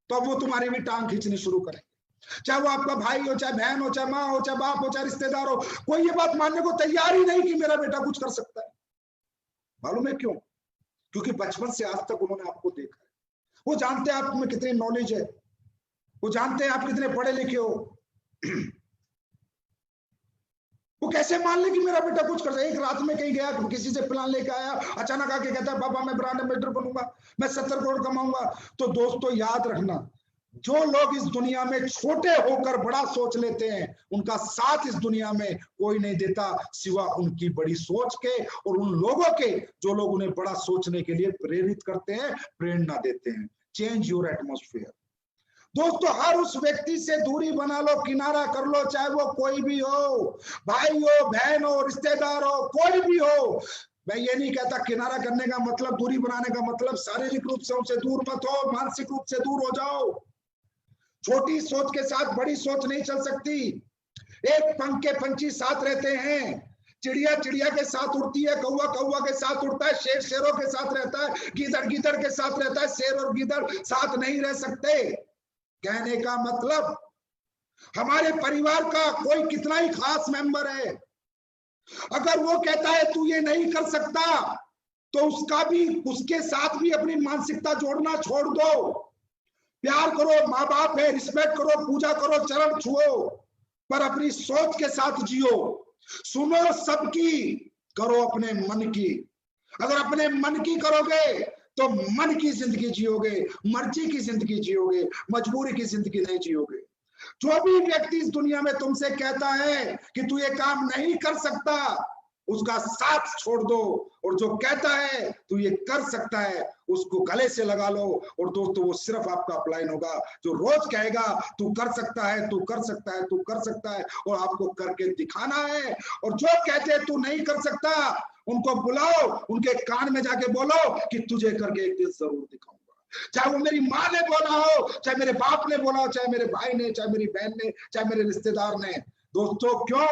तो अब वो तुम्हारी भी टांग खींचनी शुरू करेंगे। चाहे वो आपका भाई हो, चाहे बहन हो, चाहे माँ हो, चाहे बाप हो, चाहे रिश्तेदार हो, कोई ये बात मानने को तैयार ही नहीं कि मेरा बेटा कुछ कर सकता है। मालूम है क्यों? क्योंकि बचपन से आज तक उन्होंने आपको देखा है। वो जानते हैं आप में कितनी नॉलेज है, वो जानते हैं आप कितने पढ़े लिखे हो। वो कैसे मान ले कि मेरा बेटा कुछ कर सकता है? एक रात में कहीं गया, किसी से प्लान लेकर आया, अचानक आके कहता है पापा मैं ब्रांड एम्बेसडर बनूंगा, मैं 70 करोड़ कमाऊंगा। तो दोस्तों याद रखना, जो लोग इस दुनिया में छोटे होकर बड़ा सोच लेते हैं, उनका साथ इस दुनिया में कोई नहीं देता सिवा उनकी बड़ी सोच के और उन लोगों के जो लोग उन्हें बड़ा सोचने के लिए प्रेरित करते हैं, प्रेरणा देते हैं। Change your atmosphere. दोस्तों हर उस व्यक्ति से दूरी बना लो, किनारा कर लो, चाहे वो कोई भी हो, भाई हो, बहन हो, रिश्तेदार हो, कोई भी हो। मैं ये नहीं कहता किनारा करने का मतलब, दूरी बनाने का मतलब शारीरिक रूप से उनसे दूर मत हो, मानसिक रूप से दूर हो जाओ। छोटी सोच के साथ बड़ी सोच नहीं चल सकती। एक पंख के पंछी साथ रहते हैं, चिड़िया चिड़िया के साथ उड़ती है, कौवा कौवा के साथ उड़ता है, शेर शेरों के साथ रहता है, गीदड़ गीदड़ के साथ रहता है। शेर और गीदड़ साथ नहीं रह सकते। कहने का मतलब हमारे परिवार का कोई कितना ही खास मेंबर है, अगर वो कहता है तू ये नहीं कर सकता, तो उसके साथ भी अपनी मानसिकता जोड़ना छोड़ दो। प्यार करो, माँ बाप है, रिस्पेक्ट करो, पूजा करो, चरण छुओ, पर अपनी सोच के साथ जियो। सुनो सबकी, करो अपने मन की। अगर अपने मन की करोगे तो मन की जिंदगी जियोगे, मर्जी की जिंदगी जियोगे, मजबूरी की जिंदगी नहीं जियोगे। जो भी व्यक्ति इस दुनिया में तुमसे कहता है कि तू ये काम नहीं कर सकता, उसका साथ छोड़ दो, और जो कहता है तू ये कर सकता है, उसको गले से लगा लो। और दोस्तों वो सिर्फ आपका अपलाइन होगा जो रोज कहेगा तू कर सकता है, तू कर सकता है, तू कर सकता है, और आपको करके दिखाना है। और जो कहते हैं तू नहीं कर सकता, उनको बुलाओ, उनके कान में जाके बोलो कि तुझे करके एक दिन जरूर दिखाऊंगा। चाहे वो मेरी माँ ने बोला हो, चाहे मेरे बाप ने बोला हो, चाहे मेरे भाई ने, चाहे मेरी बहन ने, चाहे मेरे रिश्तेदार ने। दोस्तों क्यों?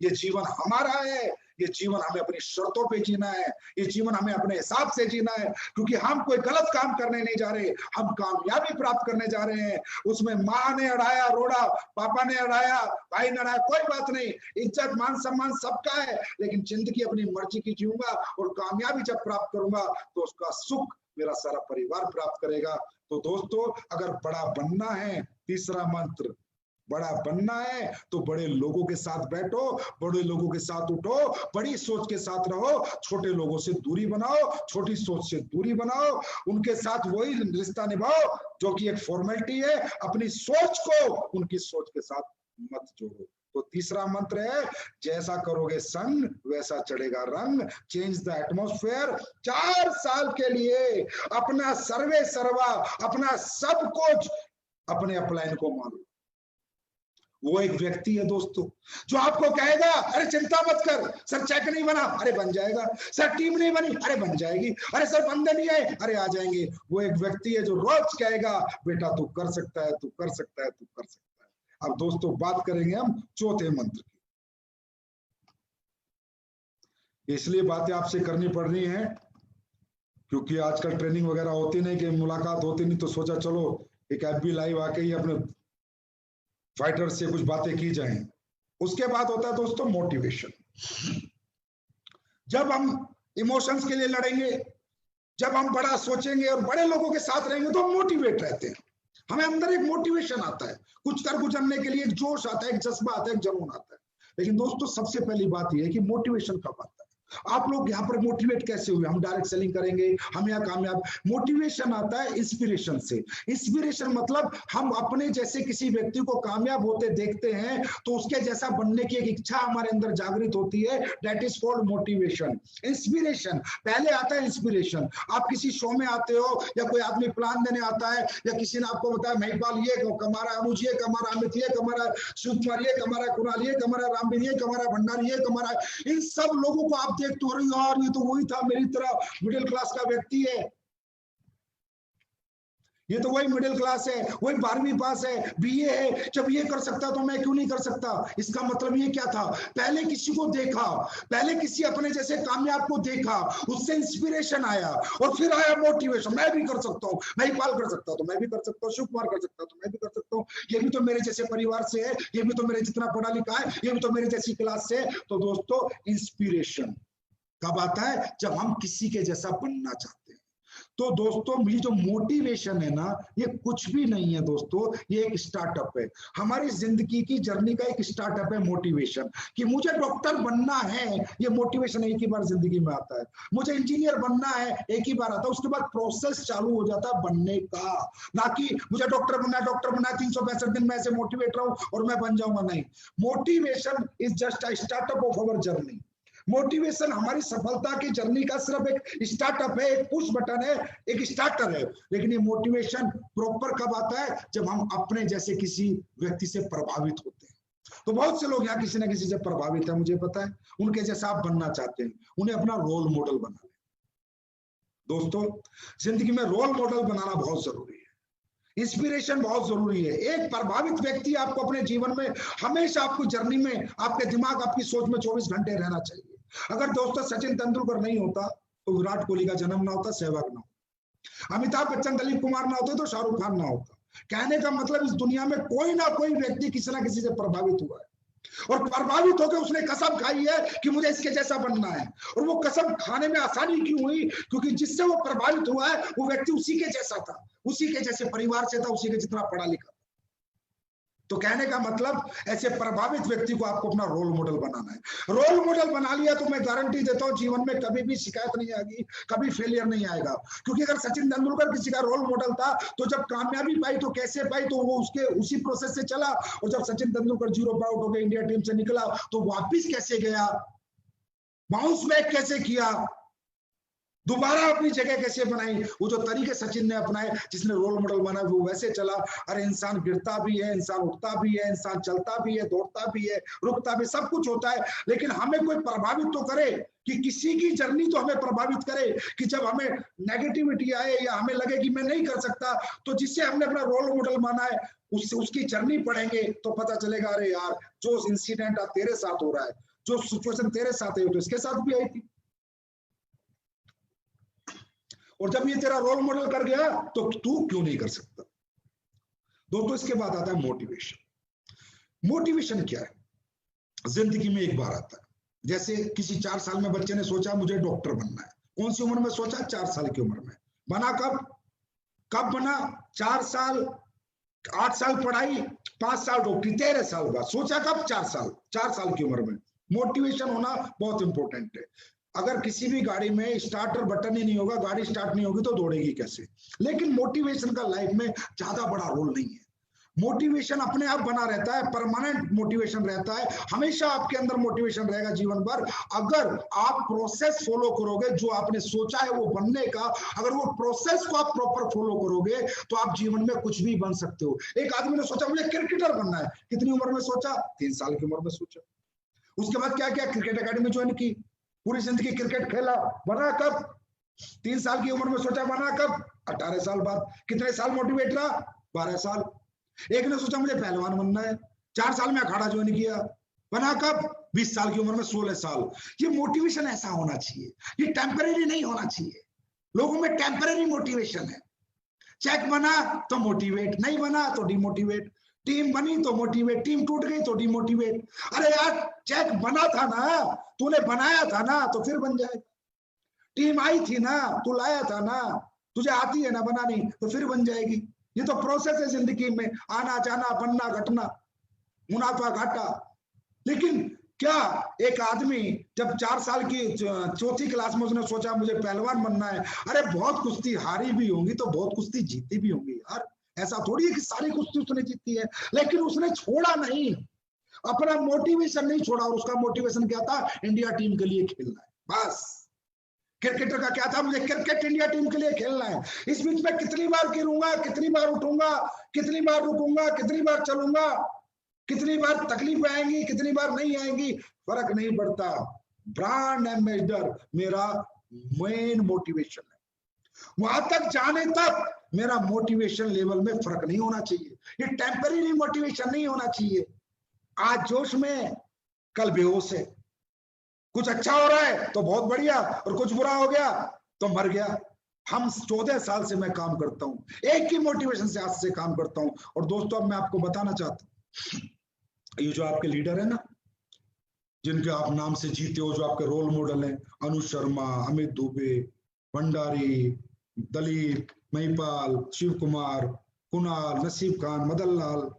ये जीवन हमारा है, ये जीवन हमें अपनी शर्तों पे जीना है, ये जीवन हमें अपने हिसाब से जीना है, क्योंकि हम कोई गलत काम करने नहीं जा रहे, हम कामयाबी प्राप्त करने जा रहे हैं। उसमें माँ ने अड़ाया रोड़ा, पापा ने अड़ाया, भाई ने अड़ाया, कोई बात नहीं, इज्जत मान सम्मान सबका है, लेकिन जिंदगी अपनी मर्जी की जीऊंगा, और कामयाबी जब प्राप्त करूंगा तो उसका सुख मेरा सारा परिवार प्राप्त करेगा। तो दोस्तों अगर बड़ा बनना है, तीसरा मंत्र, बड़ा बनना है तो बड़े लोगों के साथ बैठो, बड़े लोगों के साथ उठो, बड़ी सोच के साथ रहो, छोटे लोगों से दूरी बनाओ, छोटी सोच से दूरी बनाओ, उनके साथ वही रिश्ता निभाओ जो कि एक फॉर्मेलिटी है। अपनी सोच को उनकी सोच के साथ मत जोड़ो। तो तीसरा मंत्र है, जैसा करोगे संग वैसा चढ़ेगा रंग। Change the atmosphere. 4 साल के लिए अपना सर्वे सर्वा, अपना सब कुछ अपने अपलाइन को मानो। वो एक व्यक्ति है दोस्तों जो आपको कहेगा अरे चिंता मत कर, सर चेक नहीं बना, अरे बन जाएगा, सर टीम नहीं बनी, अरे बन जाएगी, अरे सर बंदे नहीं आए, अरे आ जाएंगे। वो एक व्यक्ति है जो रोज कहेगा बेटा तू कर सकता है, तू कर सकता है, तू कर सकता है। अब दोस्तों बात करेंगे हम चौथे मंत्र की। इसलिए बातें आपसे करनी पड़ रही हैं क्योंकि आजकल ट्रेनिंग वगैरह होती नहीं, कि मुलाकात होती नहीं, तो सोचा चलो एक FB लाइव आके ही अपने फाइटर से कुछ बातें की जाएं। उसके बाद होता है दोस्तों मोटिवेशन। जब हम इमोशंस के लिए लड़ेंगे, जब हम बड़ा सोचेंगे और बड़े लोगों के साथ रहेंगे तो हम मोटिवेट रहते हैं, हमें अंदर एक मोटिवेशन आता है, कुछ कर गुजरने के लिए एक जोश आता है, एक जज्बा आता है, एक जुनून आता है। लेकिन दोस्तों सबसे पहली बात यह है कि मोटिवेशन कब आता है? आप लोग यहाँ पर मोटिवेट कैसे हुए? हम डायरेक्ट सेलिंग करेंगे, हम यहाँ कामयाब। मोटिवेशन आता है इंस्पिरेशन से। इंस्पिरेशन मतलब हम अपने जैसे किसी व्यक्ति को कामयाब होते देखते हैं तो उसके जैसा बनने की एक इच्छा हमारे अंदर जागृत होती है, that is called motivation. Inspiration पहले आता है। इंस्पिरेशन आप किसी शो में आते हो या कोई आदमी प्लान देने आता है या किसी ने आपको बताया महिपाल ये कमा रहा है, अनुज ये कमा रहा, अमित ये कमा रहा है, शिव कुमार ये कमा रहा है, कुणाल ये कमा रहा है, रामवीर ये कमा रहा है, भंडारी ये कमा रहा है, इन सब लोगों को आप देख तो रही यार ये तो वही था, मेरी तरह मिडिल क्लास का व्यक्ति है। ये तो वही मिडिल क्लास है, वही 12वीं पास है, बीए है, जब ये कर सकता तो मैं क्यों नहीं कर सकता। इसका मतलब ये क्या था, पहले किसी को देखा, पहले किसी अपने जैसे कामयाब को देखा, उससे इंस्पिरेशन आया और फिर आया मोटिवेशन, मैं भी कर सकता हूँ, महिपाल कर सकता हूँ तो मैं भी कर सकता हूँ, शिव कुमार कर सकता हूँ तो मैं भी कर सकता हूँ, ये भी तो मेरे जैसे परिवार से है, ये भी तो मेरे जितना पढ़ा लिखा है, ये भी तो मेरे जैसी क्लास से है। तो दोस्तों इंस्पिरेशन कब आता है, जब हम किसी के जैसा बनना चाहते हैं। तो दोस्तों ये जो मोटिवेशन है ना, ये कुछ भी नहीं है दोस्तों, ये एक स्टार्टअप है, हमारी जिंदगी की जर्नी का एक स्टार्टअप है मोटिवेशन। कि मुझे डॉक्टर बनना है, ये मोटिवेशन एक ही बार जिंदगी में आता है। मुझे इंजीनियर बनना है, एक ही बार आता है, उसके बाद प्रोसेस चालू हो जाता है बनने का। ना कि मुझे डॉक्टर बनना है, डॉक्टर बनना है, 365 दिन में ऐसे मोटिवेट रहूं और मैं बन जाऊंगा, नहीं। Motivation is just a startup of our journey. Motivation हमारी सफलता की जर्नी का सिर्फ एक स्टार्टअप है, एक पुश बटन है, एक स्टार्टर है। लेकिन ये मोटिवेशन प्रॉपर कब आता है, जब हम अपने जैसे किसी व्यक्ति से प्रभावित होते हैं। तो बहुत से लोग यहाँ किसी ना किसी से प्रभावित है, मुझे पता है, उनके जैसा आप बनना चाहते हैं, उन्हें अपना रोल मॉडल बना लें। दोस्तों जिंदगी में रोल मॉडल बनाना बहुत जरूरी है, इंस्पिरेशन बहुत जरूरी है। एक प्रभावित व्यक्ति आपको अपने जीवन में हमेशा, आपकी जर्नी में, आपके दिमाग, आपकी सोच में 24 घंटे रहना चाहिए। अगर दोस्तों सचिन तेंदुलकर नहीं होता तो विराट कोहली का जन्म ना होता, सहवाग ना होता, अमिताभ बच्चन, दिलीप कुमार ना होते तो शाहरुख खान ना होता। कहने का मतलब इस दुनिया में कोई ना कोई व्यक्ति किसी ना किसी से प्रभावित हुआ है, और प्रभावित होकर उसने कसम खाई है कि मुझे इसके जैसा बनना है। और वो कसम खाने में आसानी क्यों हुई, क्योंकि जिससे वो प्रभावित हुआ है वो व्यक्ति उसी के जैसा था, उसी के जैसे परिवार से था, उसी के जितना पढ़ा लिखा। तो कहने का मतलब ऐसे प्रभावित व्यक्ति को आपको अपना रोल मॉडल बनाना है। रोल मॉडल बना लिया तो मैं गारंटी देता हूं जीवन में कभी भी शिकायत नहीं आएगी, कभी फेलियर नहीं आएगा। क्योंकि अगर सचिन तेंदुलकर किसी का रोल मॉडल था तो जब कामयाबी पाई तो कैसे पाई, तो वो उसके उसी प्रोसेस से चला। और जब सचिन तेंदुलकर 0 पे आउट हो गए, इंडिया टीम से निकला, तो वापिस कैसे गया, बाउंस बैक कैसे किया, दोबारा अपनी जगह कैसे बनाई। वो जो तरीके सचिन ने अपनाए, जिसने रोल मॉडल बना, वो वैसे चला। अरे इंसान गिरता भी है, इंसान उठता भी है, इंसान चलता भी है, दौड़ता भी है, रुकता भी, सब कुछ होता है। लेकिन हमें कोई प्रभावित तो करे, कि किसी की जर्नी तो हमें प्रभावित करे, कि जब हमें नेगेटिविटी आए या हमें लगे कि मैं नहीं कर सकता, तो जिससे हमने अपना रोल मॉडल माना है उससे उसकी जर्नी पढ़ेंगे तो पता चलेगा, अरे यार जो इंसिडेंट तेरे साथ हो रहा है, जो सिचुएशन तेरे साथ है, तो इसके साथ भी आई थी। और जब ये तेरा रोल मॉडल कर गया तो तू क्यों नहीं कर सकता। दोस्तों इसके बाद आता है मोटिवेशन। मोटिवेशन क्या है, जिंदगी में एक बार आता है। जैसे किसी 4 साल में बच्चे ने सोचा मुझे डॉक्टर बनना है, कौन सी उम्र में सोचा, 4 साल की उम्र में। बना कब बना, 4 साल, 8 साल पढ़ाई, 5 साल डॉक्टरी, 13 साल बाद सोचा कब, 4 साल की उम्र में। मोटिवेशन होना बहुत इंपॉर्टेंट है। अगर किसी भी गाड़ी में स्टार्टर बटन ही नहीं होगा, गाड़ी स्टार्ट नहीं होगी तो दौड़ेगी कैसे। लेकिन मोटिवेशन का लाइफ में ज्यादा बड़ा रोल नहीं है। मोटिवेशन अपने आप बना रहता है, परमानेंट मोटिवेशन रहता है, हमेशा आपके अंदर मोटिवेशन रहेगा जीवन भर। अगर आप प्रोसेस फॉलो करोगे, जो आपने सोचा है वो बनने का, अगर वो प्रोसेस को आप प्रॉपर फॉलो करोगे तो आप जीवन में कुछ भी बन सकते हो। एक आदमी ने सोचा मुझे क्रिकेटर बनना है, कितनी उम्र में सोचा, 3 साल की उम्र में सोचा। उसके बाद क्या किया, क्रिकेट अकेडमी ज्वाइन की, पूरी जिंदगी क्रिकेट खेला। बना कब, 3 साल की उम्र में सोचा, बना कब, 18 साल बाद। कितने साल मोटिवेट रहा, 12 साल। एक ने सोचा मुझे पहलवान बनना है, 4 साल में अखाड़ा ज्वाइन किया। बना कब, 20 साल की उम्र में, 16 साल। ये मोटिवेशन ऐसा होना चाहिए, ये टेम्परेरी नहीं होना चाहिए। लोगों में टेम्परेरी मोटिवेशन है। चेक बना तो मोटिवेट, नहीं बना तो डिमोटिवेट। टीम बनी तो मोटिवेट, टीम टूट गई तो डिमोटिवेट। अरे यार चेक बना था ना, तूने बनाया था ना, तो फिर बन जाएगा। टीम आई थी ना, तू लाया था ना, तुझे आती है ना बनानी, तो फिर बन जाएगी। ये तो प्रोसेस है जिंदगी में, आना जाना, बनना घटना, मुनाफा घाटा। लेकिन क्या एक आदमी जब 4 साल की 4थी क्लास में उसने सोचा मुझे पहलवान बनना है, अरे बहुत कुश्ती हारी भी होंगी तो बहुत कुश्ती जीती भी होंगी यार। ऐसा थोड़ी है कि सारी कुश्ती उसने जीती है, लेकिन उसने छोड़ा नहीं, अपना मोटिवेशन नहीं छोड़ा। और उसका मोटिवेशन क्या था, इंडिया टीम के लिए खेलना है, बस। क्रिकेटर का क्या था, मुझे क्रिकेट इंडिया टीम के लिए खेलना है। इस बीच में कितनी बार गिरूंगा, कितनी बार उठूंगा, कितनी बार रुकूंगा, कितनी बार चलूंगा, कितनी बार तकलीफ आएंगी, कितनी बार नहीं आएंगी, फर्क नहीं पड़ता। ब्रांड एम्बेसडर मेरा मेन मोटिवेशन है।
वहां तक जाने तक मेरा मोटिवेशन लेवल में फर्क नहीं होना चाहिए। ये टेम्पररी मोटिवेशन नहीं होना चाहिए। आज जोश में, कल बेहोश है। कुछ अच्छा हो रहा है तो बहुत बढ़िया, और कुछ बुरा हो गया तो मर गया। हम 14 साल से मैं काम करता हूं, एक ही मोटिवेशन से आज से काम करता हूं। और दोस्तों, अब मैं आपको बताना चाहता हूं, ये जो आपके लीडर है ना, जिनके आप नाम से जीते हो, जो आपके रोल मॉडल हैं, अनु शर्मा, अमित दुबे, भंडारी, दलीप, महिपाल, शिव कुमार, कुणाल, नसीब खान, मदन लाल,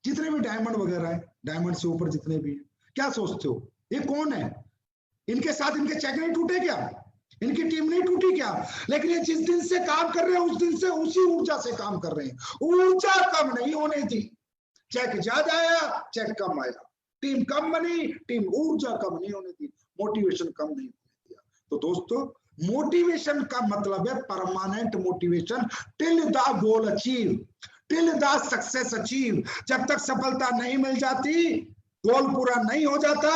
जितने भी डायमंड वगैरह है, डायमंड से ऊपर जितने भी हैं, क्या सोचते हो ये कौन है? इनके साथ इनके चेक नहीं टूटे क्या? इनकी टीम नहीं टूटी क्या? लेकिन ये जिस दिन से काम कर रहे हैं उस दिन से उसी ऊर्जा से काम कर रहे हैं। ऊर्जा कम नहीं होने दी। चेक ज्यादा आया, चेक कम आया, टीम कम बनी, टीम ऊर्जा कम नहीं होने दी, मोटिवेशन कम नहीं होने दिया। तो दोस्तों, मोटिवेशन का मतलब है permanent motivation till the goal achieve, till the success achieve. जब तक सफलता नहीं मिल जाती, गोल पूरा नहीं हो जाता,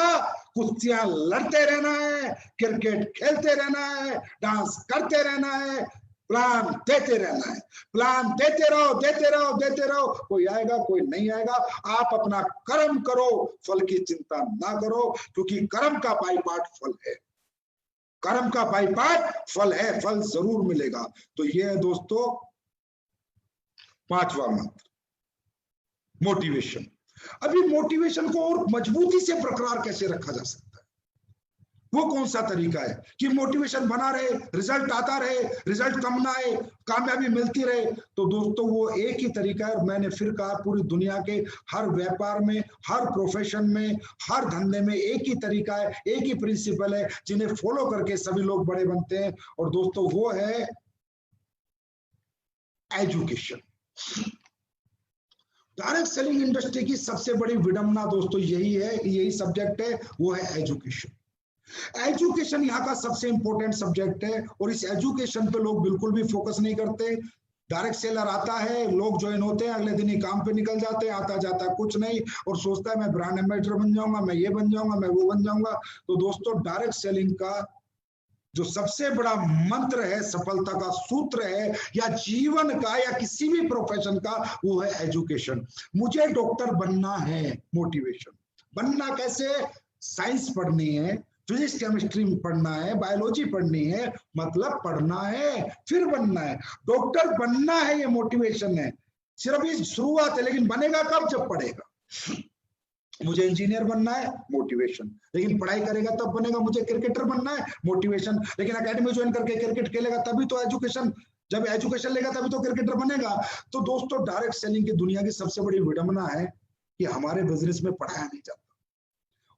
कुश्तियां लड़ते रहना है, क्रिकेट खेलते रहना है, डांस करते रहना है, प्लान देते रहना है। प्लान देते रहो, देते रहो, देते रहो, कोई आएगा कोई नहीं आएगा। आप अपना कर्म करो, फल की चिंता ना करो, क्योंकि कर्म का बाई पार्ट फल है। कर्म का बाई पार्ट फल है, फल जरूर मिलेगा। तो ये है दोस्तों 5वां मंत्र, मोटिवेशन। अभी मोटिवेशन को और मजबूती से बरकरार कैसे रखा जा सकता है, वो कौन सा तरीका है कि मोटिवेशन बना रहे, रिजल्ट आता रहे, रिजल्ट कम ना आए, कामयाबी मिलती रहे? तो दोस्तों, वो एक ही तरीका है। और मैंने फिर कहा, पूरी दुनिया के हर व्यापार में, हर प्रोफेशन में, हर धंधे में एक ही तरीका है, एक ही प्रिंसिपल है, जिन्हें फॉलो करके सभी लोग बड़े बनते हैं। और दोस्तों, वो है एजुकेशन। डायरेक्ट सेलिंग इंडस्ट्री की सबसे बड़ी विडंबना दोस्तों यही है, यही सब्जेक्ट है, वो है एजुकेशन। एजुकेशन यहाँ का सबसे इंपॉर्टेंट सब्जेक्ट है, और इस एजुकेशन पे लोग बिल्कुल भी फोकस नहीं करते। डायरेक्ट सेलर आता है, लोग ज्वाइन होते हैं, अगले दिन ही काम पे निकल जाते हैं, आता जाता कुछ नहीं, और सोचता है मैं ब्रांड एम्बेसडर बन जाऊंगा, मैं ये बन जाऊंगा, मैं वो बन जाऊंगा। तो दोस्तों, डायरेक्ट सेलिंग का जो सबसे बड़ा मंत्र है, सफलता का सूत्र है, या जीवन का या किसी भी प्रोफेशन का, वो है एजुकेशन। मुझे डॉक्टर बनना है, मोटिवेशन। बनना कैसे? साइंस पढ़नी है, फिजिक्स केमिस्ट्री पढ़ना है, बायोलॉजी पढ़नी है, मतलब पढ़ना है फिर बनना है। डॉक्टर बनना है, ये मोटिवेशन है। सिर्फ ये शुरुआत है, लेकिन बनेगा कब? जब पढ़ेगा। मुझे इंजीनियर बनना है, मोटिवेशन, लेकिन पढ़ाई करेगा तब बनेगा। मुझे क्रिकेटर बनना है, मोटिवेशन, लेकिन एकेडमी ज्वाइन करके क्रिकेट खेलेगा तभी तो एजुकेशन, जब एजुकेशन लेगा तभी तो क्रिकेटर बनेगा। तो दोस्तों, डायरेक्ट सेलिंग की दुनिया की सबसे बड़ी विडंबना है कि हमारे बिजनेस में पढ़ाया नहीं जाता,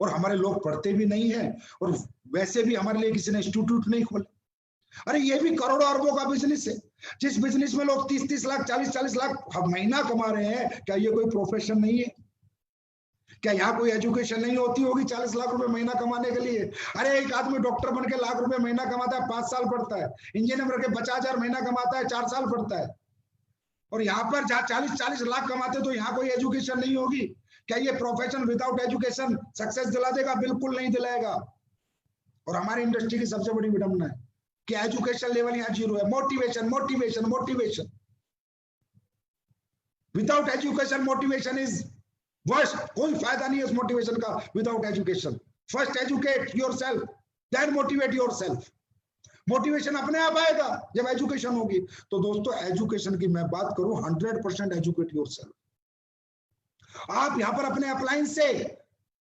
और हमारे लोग पढ़ते भी नहीं है, और वैसे भी हमारे लिए किसी ने इंस्टीट्यूट नहीं खोला। अरे ये भी करोड़ों अरबों का बिजनेस है। जिस बिजनेस में लोग 30-30 लाख, 40-40 लाख महीना कमा रहे हैं, क्या ये कोई प्रोफेशन नहीं है? क्या यहाँ कोई एजुकेशन नहीं होती होगी 40 लाख रुपए महीना कमाने के लिए? अरे एक आदमी डॉक्टर बन के लाख रुपए महीना कमाता है, 5 साल पढ़ता है। इंजीनियर बन के 50,000 महीना कमाता है, 4 साल पढ़ता है। और यहाँ पर जहाँ 40-40 लाख कमाते तो यहाँ कोई एजुकेशन नहीं होगी। क्या ये प्रोफेशन विदाउट एजुकेशन सक्सेस दिला देगा? बिल्कुल नहीं दिलाएगा। और हमारी इंडस्ट्री की सबसे बड़ी विडंबना है कि एजुकेशन लेवल यहाँ 0 है। Motivation, motivation, motivation, without education motivation is worst. कोई फायदा नहीं है उस मोटिवेशन का without education. First educate yourself, then motivate yourself. Motivation अपने आप आएगा जब एजुकेशन होगी। तो दोस्तों, एजुकेशन की मैं बात करूं, 100% एजुकेट योरसेल्फ। आप यहां पर अपने अपलाइन से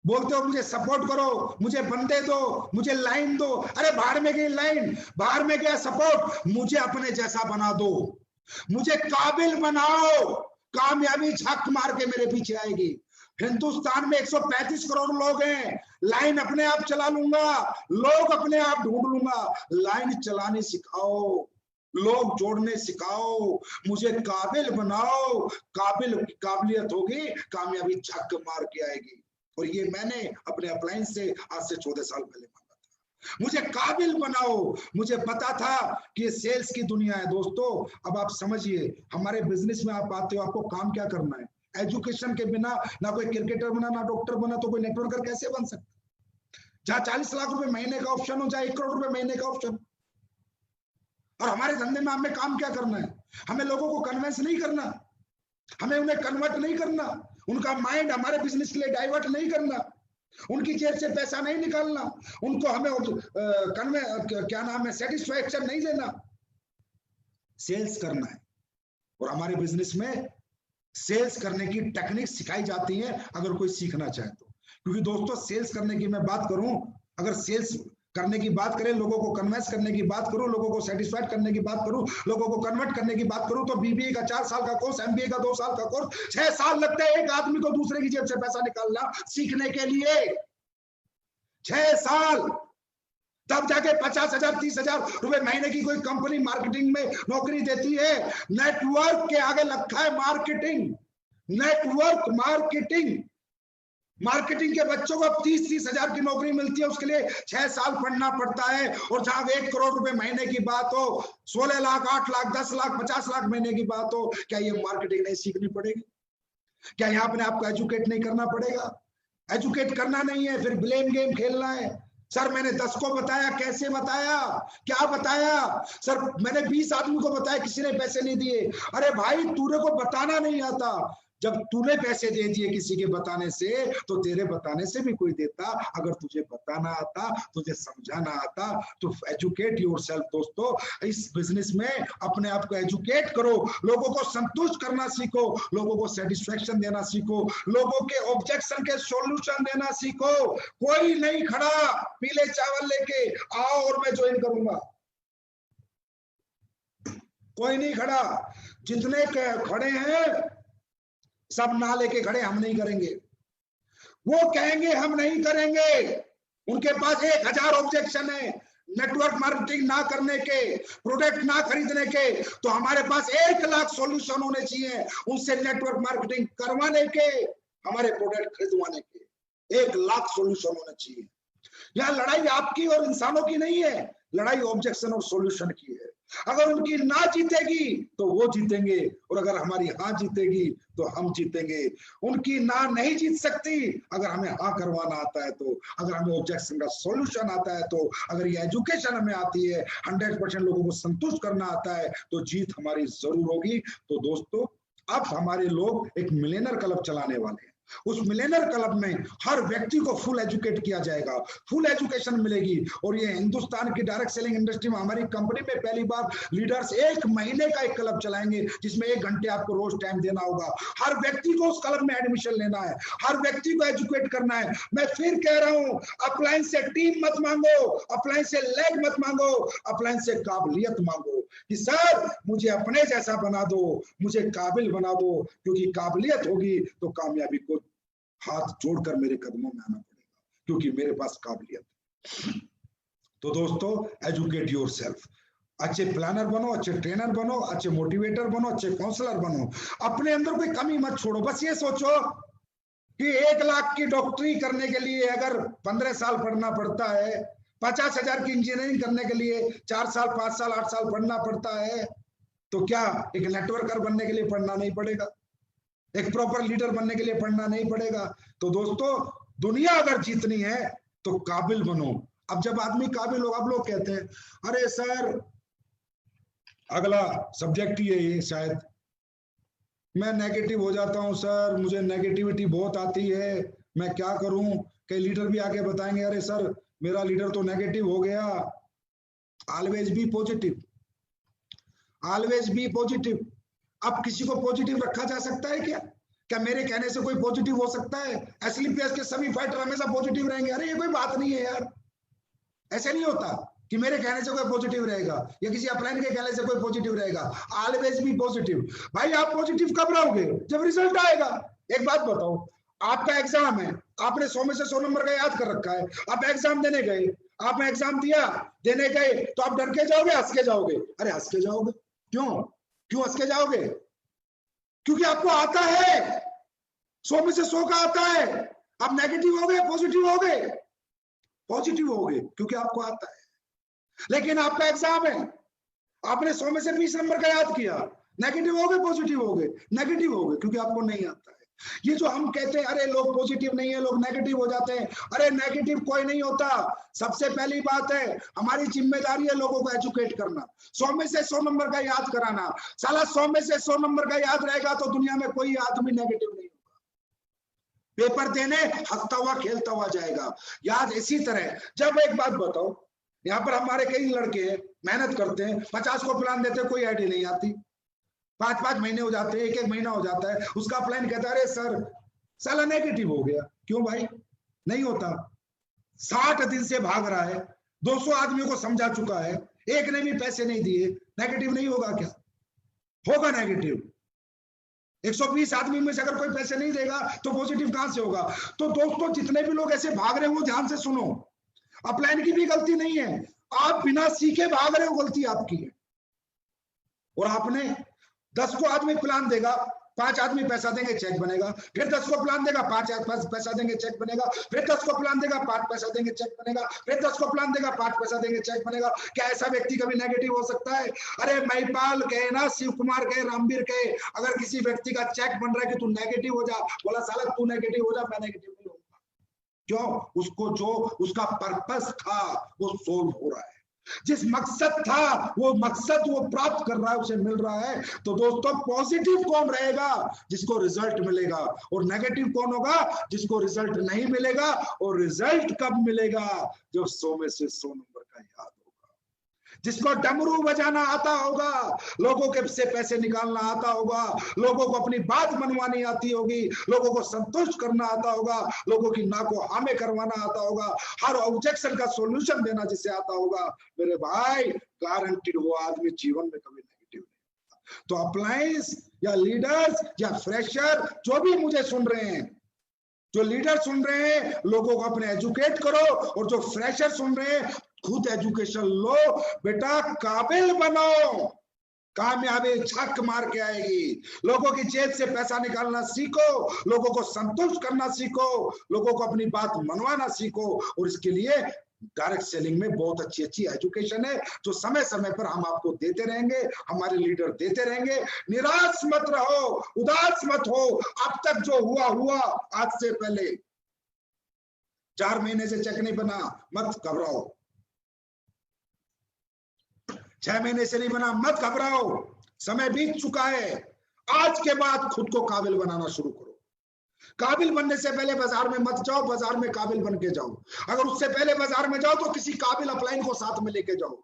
बोलते हो मुझे सपोर्ट करो, मुझे बंदे दो, मुझे लाइन दो। अरे बाहर में गई लाइन, बाहर में गया सपोर्ट, मुझे अपने जैसा बना दो, मुझे काबिल बनाओ। कामयाबी झक मार के मेरे पीछे आएगी। हिंदुस्तान में 135 करोड़ लोग हैं, लाइन अपने आप चला लूंगा, लोग अपने आप ढूंढ लूंगा। लाइन चलाने सिखाओ, लोग जोड़ने सिखाओ, मुझे काबिल बनाओ। काबिलियत होगी, कामयाबी झक मार के आएगी। और ये मैंने अपने अपलाइन से आज से 14 साल पहले मांगा था। मुझे काबिल बनाओ। मुझे पता था कि ये सेल्स की दुनिया है। दोस्तों, अब आप समझिए, हमारे बिजनेस में आप आते हो, आपको काम क्या करना है? एजुकेशन के बिना ना कोई क्रिकेटर बना, ना डॉक्टर बना, तो कोई नेटवर्कर कैसे बन सकता? जहां 40 लाख रुपए महीने का ऑप्शन हो, जहां 1 करोड़ रुपए महीने का ऑप्शन। और हमारे धंधे में हमें काम क्या करना है? हमें लोगों को कन्विंस नहीं करना, हमें उन्हें कन्वर्ट नहीं करना, उनका माइंड हमारे बिजनेस के लिए डाइवर्ट नहीं करना, उनकी जेब से पैसा नहीं निकालना, उनको हमें क्या नाम है, सेटिस्फैक्शन नहीं देना, सेल्स करना है। और हमारे बिजनेस में सेल्स करने की टेक्निक सिखाई जाती है अगर कोई सीखना चाहे तो। क्योंकि दोस्तों सेल्स करने की मैं बात करूं, अगर सेल्स करने की बात करें, लोगों को कन्विंस करने की बात करूं, लोगों को सेटिस्फाइड करने की बात करूं, लोगों को कन्वर्ट करने की बात करूं, तो बीबीए का 4 साल का कोर्स, एमबीए का 2 साल का कोर्स, 6 साल लगते हैं एक आदमी को दूसरे की जेब से पैसा निकालना सीखने के लिए। 6 साल, तब जाके 50,000 30,000 रुपए महीने की कोई कंपनी मार्केटिंग में नौकरी देती है। नेटवर्क के आगे रखा है मार्केटिंग, नेटवर्क मार्केटिंग। मार्केटिंग के बच्चों को 30,000 की नौकरी मिलती है, उसके लिए 6 साल पढ़ना पड़ता है। और जहां 1 करोड़ रुपए महीने की बात हो, 16 लाख 8 लाख 10 लाख 50 लाख महीने की बात हो, क्या ये मार्केटिंग नहीं सीखनी पड़ेगी? क्या यहाँ अपने आपको एजुकेट नहीं करना पड़ेगा? एजुकेट करना नहीं है, फिर ब्लेम गेम खेलना है। सर मैंने 10 को बताया, कैसे बताया, क्या बताया? सर मैंने 20 आदमी को बताया, किसी ने पैसे नहीं दिए। अरे भाई तूने को बताना नहीं आता। जब तूने पैसे दे दिए किसी के बताने से, तो तेरे बताने से भी कोई देता। अगर तुझे बताना आता, तुझे समझाना आता, तो एजुकेट योरसेल्फ। दोस्तों इस बिजनेस में अपने आप को एजुकेट करो, लोगों को संतुष्ट करना सीखो, लोगों को सेटिस्फेक्शन देना सीखो, लोगों के ऑब्जेक्शन के सॉल्यूशन देना सीखो। कोई नहीं खड़ा पीले चावल लेके आओ और मैं ज्वाइन करूंगा, कोई नहीं खड़ा। जितने खड़े हैं सब ना लेके खड़े, हम नहीं करेंगे। वो कहेंगे हम नहीं करेंगे, उनके पास 1000 ऑब्जेक्शन है नेटवर्क मार्केटिंग ना करने के, प्रोडक्ट ना खरीदने के। तो हमारे पास 1 लाख सॉल्यूशन होने चाहिए उनसे नेटवर्क मार्केटिंग करवाने के, हमारे प्रोडक्ट खरीदवाने के। 1 लाख सॉल्यूशन होने चाहिए। यहाँ लड़ाई आपकी और इंसानों की नहीं है, लड़ाई ऑब्जेक्शन और सॉल्यूशन की है। अगर उनकी ना जीतेगी तो वो जीतेंगे, और अगर हमारी हाँ जीतेगी तो हम जीतेंगे। उनकी ना नहीं जीत सकती अगर हमें हाँ करवाना आता है तो, अगर हमें ऑब्जेक्शन का सॉल्यूशन आता है तो, अगर ये एजुकेशन हमें आती है, 100% लोगों को संतुष्ट करना आता है, तो जीत हमारी जरूर होगी। तो दोस्तों अब हमारे लोग एक मिलियनर क्लब चलाने वाले हैं। उस मिलियनर क्लब में हर व्यक्ति को फुल एजुकेट किया जाएगा, फुल एजुकेशन मिलेगी। और ये हिंदुस्तान की डायरेक्ट सेलिंग इंडस्ट्री में हमारी कंपनी में पहली बार लीडर्स 1 महीने का एक क्लब चलाएंगे, जिसमें 1 घंटे आपको रोज टाइम देना होगा। हर व्यक्ति को उस क्लब में एडमिशन लेना है, हर व्यक्ति को एजुकेट करना है। मैं फिर कह रहा हूं, अपलाइन से टीम मत मांगो, अपलाइन से लेग मत मांगो, अपलाइन से काबिलियत मांगो कि सर मुझे अपने जैसा बना दो, मुझे काबिल बना दो। क्योंकि काबिलियत होगी तो कामयाबी को हाथ जोड़कर मेरे कदमों में आना पड़ेगा, क्योंकि मेरे पास काबिलियत है। तो दोस्तों एजुकेट योरसेल्फ, अच्छे प्लानर बनो, अच्छे ट्रेनर बनो, अच्छे मोटिवेटर बनो, अच्छे काउंसलर बनो। अपने अंदर कोई कमी मत छोड़ो। बस ये सोचो कि 1 लाख की डॉक्टरी करने के लिए अगर 15 साल पढ़ना पड़ता है, 50,000 की इंजीनियरिंग करने के लिए 4 साल 5 साल 8 साल पढ़ना पड़ता है, तो क्या एक नेटवर्कर बनने के लिए पढ़ना नहीं पड़ेगा? एक प्रॉपर लीडर बनने के लिए पढ़ना नहीं पड़ेगा? तो दोस्तों दुनिया अगर जीतनी है तो काबिल बनो। अब जब आदमी काबिल हो, अब लोग कहते हैं अरे सर अगला सब्जेक्ट ही है ये, शायद मैं नेगेटिव हो जाता हूं सर, मुझे नेगेटिविटी बहुत आती है, मैं क्या करूं? कई लीडर भी आके बताएंगे अरे सर मेरा लीडर तो नेगेटिव हो गया। Always be positive, always be positive. अब किसी को पॉजिटिव रखा जा सकता है क्या? क्या मेरे कहने से कोई पॉजिटिव हो सकता है? एसलीपीएस के सभी फाइटर हमेशा पॉजिटिव रहेंगे? अरे ये कोई बात नहीं है यार, ऐसे नहीं होता कि मेरे कहने से कोई पॉजिटिव रहेगा या किसी अपलाइन के कहने से कोई पॉजिटिव रहेगा। Always be positive. भाई आप पॉजिटिव कब रहोगे? जब रिजल्ट आएगा। एक बात बताओ, आपका एग्जाम है, आपने 100 में से 100 नंबर का याद कर रखा है, आप एग्जाम देने गए, आपने एग्जाम दिया, देने गए तो आप डर के जाओगे, हंस के जाओगे? अरे हंस के जाओगे। क्यों क्यों हंस के जाओगे? क्योंकि आपको आता है, 100 में से 100 का आता है। आप नेगेटिव हो गए, पॉजिटिव हो गए? पॉजिटिव हो गए क्योंकि आपको आता है। लेकिन आपका एग्जाम है, आपने 100 में से 20 नंबर का याद किया, नेगेटिव हो गए, पॉजिटिव हो गए? नेगेटिव हो गए क्योंकि आपको नहीं आता है। ये जो हम कहते हैं अरे लोग पॉजिटिव नहीं है, लोग नेगेटिव हो जाते हैं, अरे नेगेटिव कोई नहीं होता। सबसे पहली बात है हमारी जिम्मेदारी है लोगों को एजुकेट करना, 100 में से 100 नंबर का याद कराना। साला 100 में से 100 नंबर का याद रहेगा तो दुनिया में कोई आदमी नेगेटिव नहीं होगा, पेपर देने हंसता हुआ खेलता हुआ जाएगा। याद इसी तरह, जब एक बात बताओ, यहाँ पर हमारे कई लड़के मेहनत करते हैं, 50 को प्लान देते हैं, कोई आईडी नहीं आती, 5-5 महीने हो जाते हैं, 1-1 महीना हो जाता है, उसका प्लान कहता है अरे सर साला नेगेटिव हो गया। क्यों भाई? नहीं होता। 60 दिन से भाग रहा है, 200 आदमियों को समझा चुका है, एक ने भी पैसे नहीं दिए, नेगेटिव नहीं होगा क्या? होगा नेगेटिव। 120 आदमी में से अगर कोई पैसे नहीं देगा तो पॉजिटिव कहां से होगा? तो दोस्तों जितने भी लोग ऐसे भाग रहे हो ध्यान से सुनो, अपलाइन की भी गलती नहीं है, आप बिना सीखे भाग रहे हो, गलती आपकी है। और आपने 10 को आदमी प्लान देगा, 5 आदमी पैसा देंगे चेक बनेगा, फिर 10 को प्लान देगा 5 पैसा देंगे चेक बनेगा, फिर 10 को प्लान देगा 5 पैसा देंगे चेक बनेगा, फिर 10 को प्लान देगा 5 पैसा देंगे चेक बनेगा। क्या ऐसा व्यक्ति कभी नेगेटिव हो सकता है? अरे महिपाल कहे ना, शिव कुमार कहे, रामवीर कहे, अगर किसी व्यक्ति का चेक बन रहा है कि तू नेगेटिव हो जा, बोला साला तू नेगेटिव हो जा, मैं नेगेटिव नहीं होऊंगा। क्यों? उसको जो उसका पर्पस था वो सोल्व हो रहा है, जिस मकसद था वो मकसद वो प्राप्त कर रहा है, उसे मिल रहा है। तो दोस्तों पॉजिटिव कौन रहेगा? जिसको रिजल्ट मिलेगा। और नेगेटिव कौन होगा? जिसको रिजल्ट नहीं मिलेगा। और रिजल्ट कब मिलेगा? जब 100 में से 100 नंबर का याद होगा, जिसको डमरू बजाना आता होगा, लोगों के से पैसे निकालना आता होगा, लोगों को अपनी बात मनवानी आती होगी, लोगों को संतुष्ट करना आता होगा, लोगों की ना को हामे करवाना आता होगा, हर ऑब्जेक्शन का सॉल्यूशन देना जिसे आता होगा, मेरे भाई गारंटीड वो आदमी जीवन में कभी नेगेटिव नहीं होगा। तो अप्लायंस या लीडर्स या फ्रेशर जो भी मुझे सुन रहे हैं, जो लीडर सुन रहे हैं, लोगों को अपने एजुकेट करो, और जो फ्रेशर सुन रहे हैं खुद एजुकेशन लो, बेटा काबिल बनो, कामयाबी झक मार के आएगी। लोगों की जेब से पैसा निकालना सीखो, लोगों को संतुष्ट करना सीखो, लोगों को अपनी बात मनवाना सीखो। और इसके लिए डायरेक्ट सेलिंग में बहुत अच्छी अच्छी एजुकेशन है जो समय समय पर हम आपको देते रहेंगे, हमारे लीडर देते रहेंगे। निराश मत रहो, उदास मत हो, अब तक जो हुआ हुआ, आज से पहले 4 महीने से चेक नहीं बना, मत घबराओ, 6 महीने से नहीं बना, मत घबराओ, समय बीत चुका है। आज के बाद खुद को काबिल बनाना शुरू करो। काबिल बनने से पहले बाजार में मत जाओ, बाजार में काबिल बन के जाओ। अगर उससे पहले बाजार में जाओ तो किसी काबिल अपलाइन को साथ में लेके जाओ,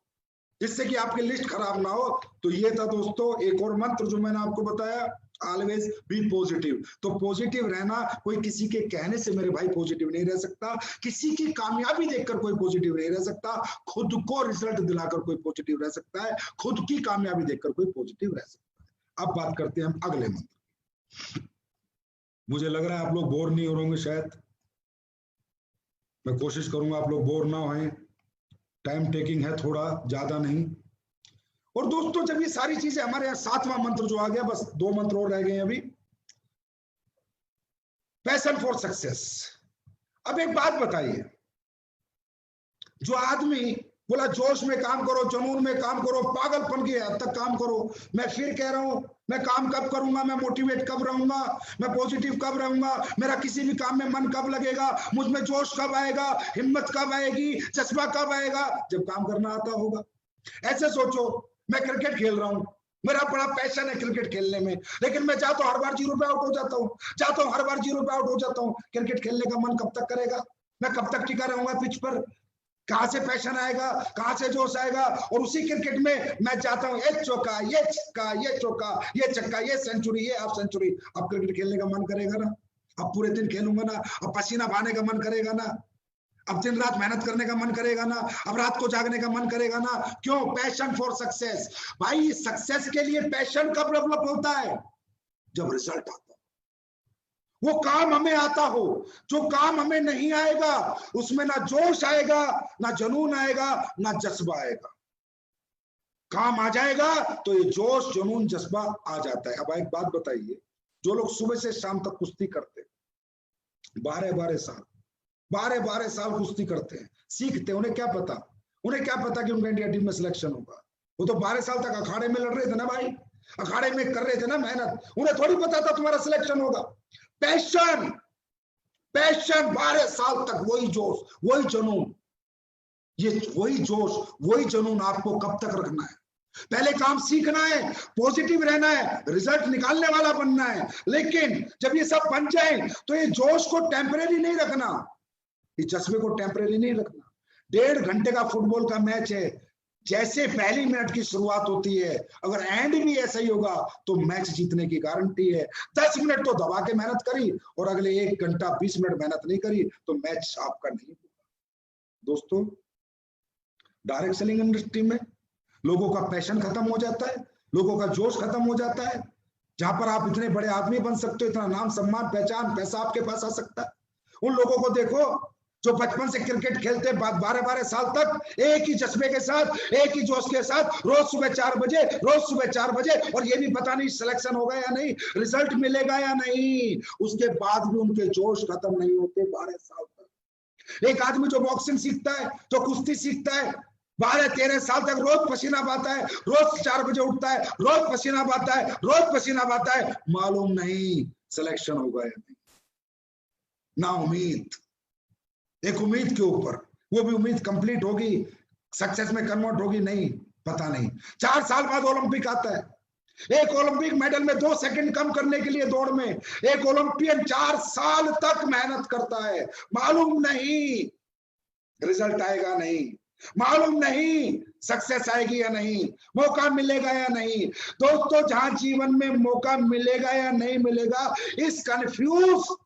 जिससे कि आपकी लिस्ट खराब ना हो। तो ये था दोस्तों एक और मंत्र जो मैंने आपको बताया, ऑलवेज बी पॉजिटिव। तो पॉजिटिव रहना, कोई किसी के कहने से मेरे भाई पॉजिटिव नहीं रह सकता, किसी की कामयाबी देखकर कोई पॉजिटिव नहीं रह सकता, खुद को रिजल्ट दिलाकर कोई पॉजिटिव रह सकता है, खुद की कामयाबी देखकर कोई पॉजिटिव रह सकता है। अब बात करते हैं हम अगले मंत्र। मुझे लग रहा है आप लोग बोर नहीं हो रहे होंगे, शायद मैं कोशिश करूंगा आप लोग बोर ना हों, टाइम टेकिंग है थोड़ा, ज्यादा नहीं। और दोस्तों जब ये सारी चीजें हमारे यहाँ 7वां मंत्र जो आ गया, बस 2 मंत्र और रह गए अभी, पैशन फॉर सक्सेस। अब एक बात बताइए, जो आदमी बोला जोश में काम करो, जुनून में काम करो, पागलपन की हद तक काम करो, मैं फिर कह रहा हूं, मैं काम कब करूंगा, मैं मोटिवेट कब रहूंगा, मैं पॉजिटिव कब रहूंगा, मेरा किसी भी काम में मन कब लगेगा, मुझ में जोश कब आएगा, हिम्मत कब आएगी, जज्बा कब आएगा? जब काम करना आता होगा। ऐसे सोचो, मैं क्रिकेट खेल रहा हूं, मेरा बड़ा पैशन है क्रिकेट खेलने में, लेकिन मैं चाहता हूं हर बार 0 पे आउट हो जाता हूं, चाहता हूं हर बार 0 पे आउट हो जाता हूं। क्रिकेट खेलने का मन कब तक करेगा? मैं कब तक टिका रहूंगा पिच पर? कहां से पैशन आएगा, कहां से जोश आएगा? और उसी क्रिकेट में मैं चाहता हूं एक चौका, ये छक्का, ये चौका, ये छक्का, ये सेंचुरी, ये हाफ सेंचुरी। अब क्रिकेट खेलने का मन करेगा ना? अब पूरे दिन खेलूंगा ना? अब पसीना बहाने का मन करेगा ना? अब दिन रात मेहनत करने का मन करेगा ना? अब रात को जागने का मन करेगा ना? क्यों? Passion for success. भाई सक्सेस के लिए पैशन कब डेवलप होता है? जब रिजल्ट आता, वो काम हमें आता हो। जो काम हमें नहीं आएगा उसमें ना जोश आएगा, ना जुनून आएगा, ना जज्बा आएगा। काम आ जाएगा तो ये जोश, जुनून, जज्बा आ जाता है। अब एक बात बताइए, जो लोग सुबह से शाम तक कुश्ती करते, 12 साल कुश्ती करते हैं, सीखते, उन्हें क्या पता कि उनका इंडिया टीम में सिलेक्शन होगा? वो तो 12 साल तक अखाड़े में लड़ रहे थे ना भाई, अखाड़े में कर रहे थे ना मेहनत, उन्हें थोड़ी पता था तुम्हारा सिलेक्शन होगा। पैशन, पैशन 12 साल तक वही जोश, वही जुनून, ये वही जोश, वही जुनून आपको कब तक रखना है? पहले काम सीखना है, पॉजिटिव रहना है, रिजल्ट निकालने वाला बनना है। लेकिन जब ये सब बन जाए तो ये जोश को टेम्परेरी नहीं रखना, इस जज्बे को टेम्परेरी नहीं रखना। 1.5 घंटे का फुटबॉल का मैच है, जैसे पहली मिनट की शुरुआत होती है, अगर एंड भी ऐसा ही होगा तो मैच जीतने की गारंटी है। 10 मिनट तो दबा के मेहनत करी और अगले 1 घंटा 20 मिनट मेहनत नहीं करी तो मैच आपका नहीं होगा। दोस्तों, डायरेक्ट सेलिंग इंडस्ट्री में लोगों का पैशन खत्म हो जाता है, लोगों का जोश खत्म हो जाता है। जहां पर आप इतने बड़े आदमी बन सकते हो, इतना नाम सम्मान पहचान पैसा आपके पास आ सकता है, उन लोगों को देखो जो बचपन से क्रिकेट खेलते 12-12 साल तक एक ही जज्बे के साथ, एक ही जोश के साथ, रोज सुबह 4 बजे, रोज सुबह 4 बजे, और ये भी पता नहीं सिलेक्शन होगा या नहीं, रिजल्ट मिलेगा या नहीं, उसके बाद भी उनके जोश खत्म नहीं होते 12 साल तक। एक आदमी जो बॉक्सिंग सीखता है, जो कुश्ती सीखता है, 12-13 साल तक रोज पसीना बहाता है, रोज 4 बजे उठता है, रोज पसीना बहाता है, रोज पसीना बहाता है, मालूम नहीं सिलेक्शन होगा या नहीं, ना उम्मीद, एक उम्मीद के ऊपर, वो भी उम्मीद कंप्लीट होगी, सक्सेस में कन्वर्ट होगी नहीं, पता नहीं। 4 साल बाद ओलंपिक आता है, एक ओलंपिक मेडल में 2 सेकंड कम करने के लिए दौड़ में एक ओलंपियन 4 साल तक मेहनत करता है, मालूम नहीं रिजल्ट आएगा नहीं, मालूम नहीं सक्सेस आएगी या नहीं, मौका मिलेगा या नहीं। दोस्तों, जहां जीवन में मौका मिलेगा या नहीं मिलेगा, इस कंफ्यूज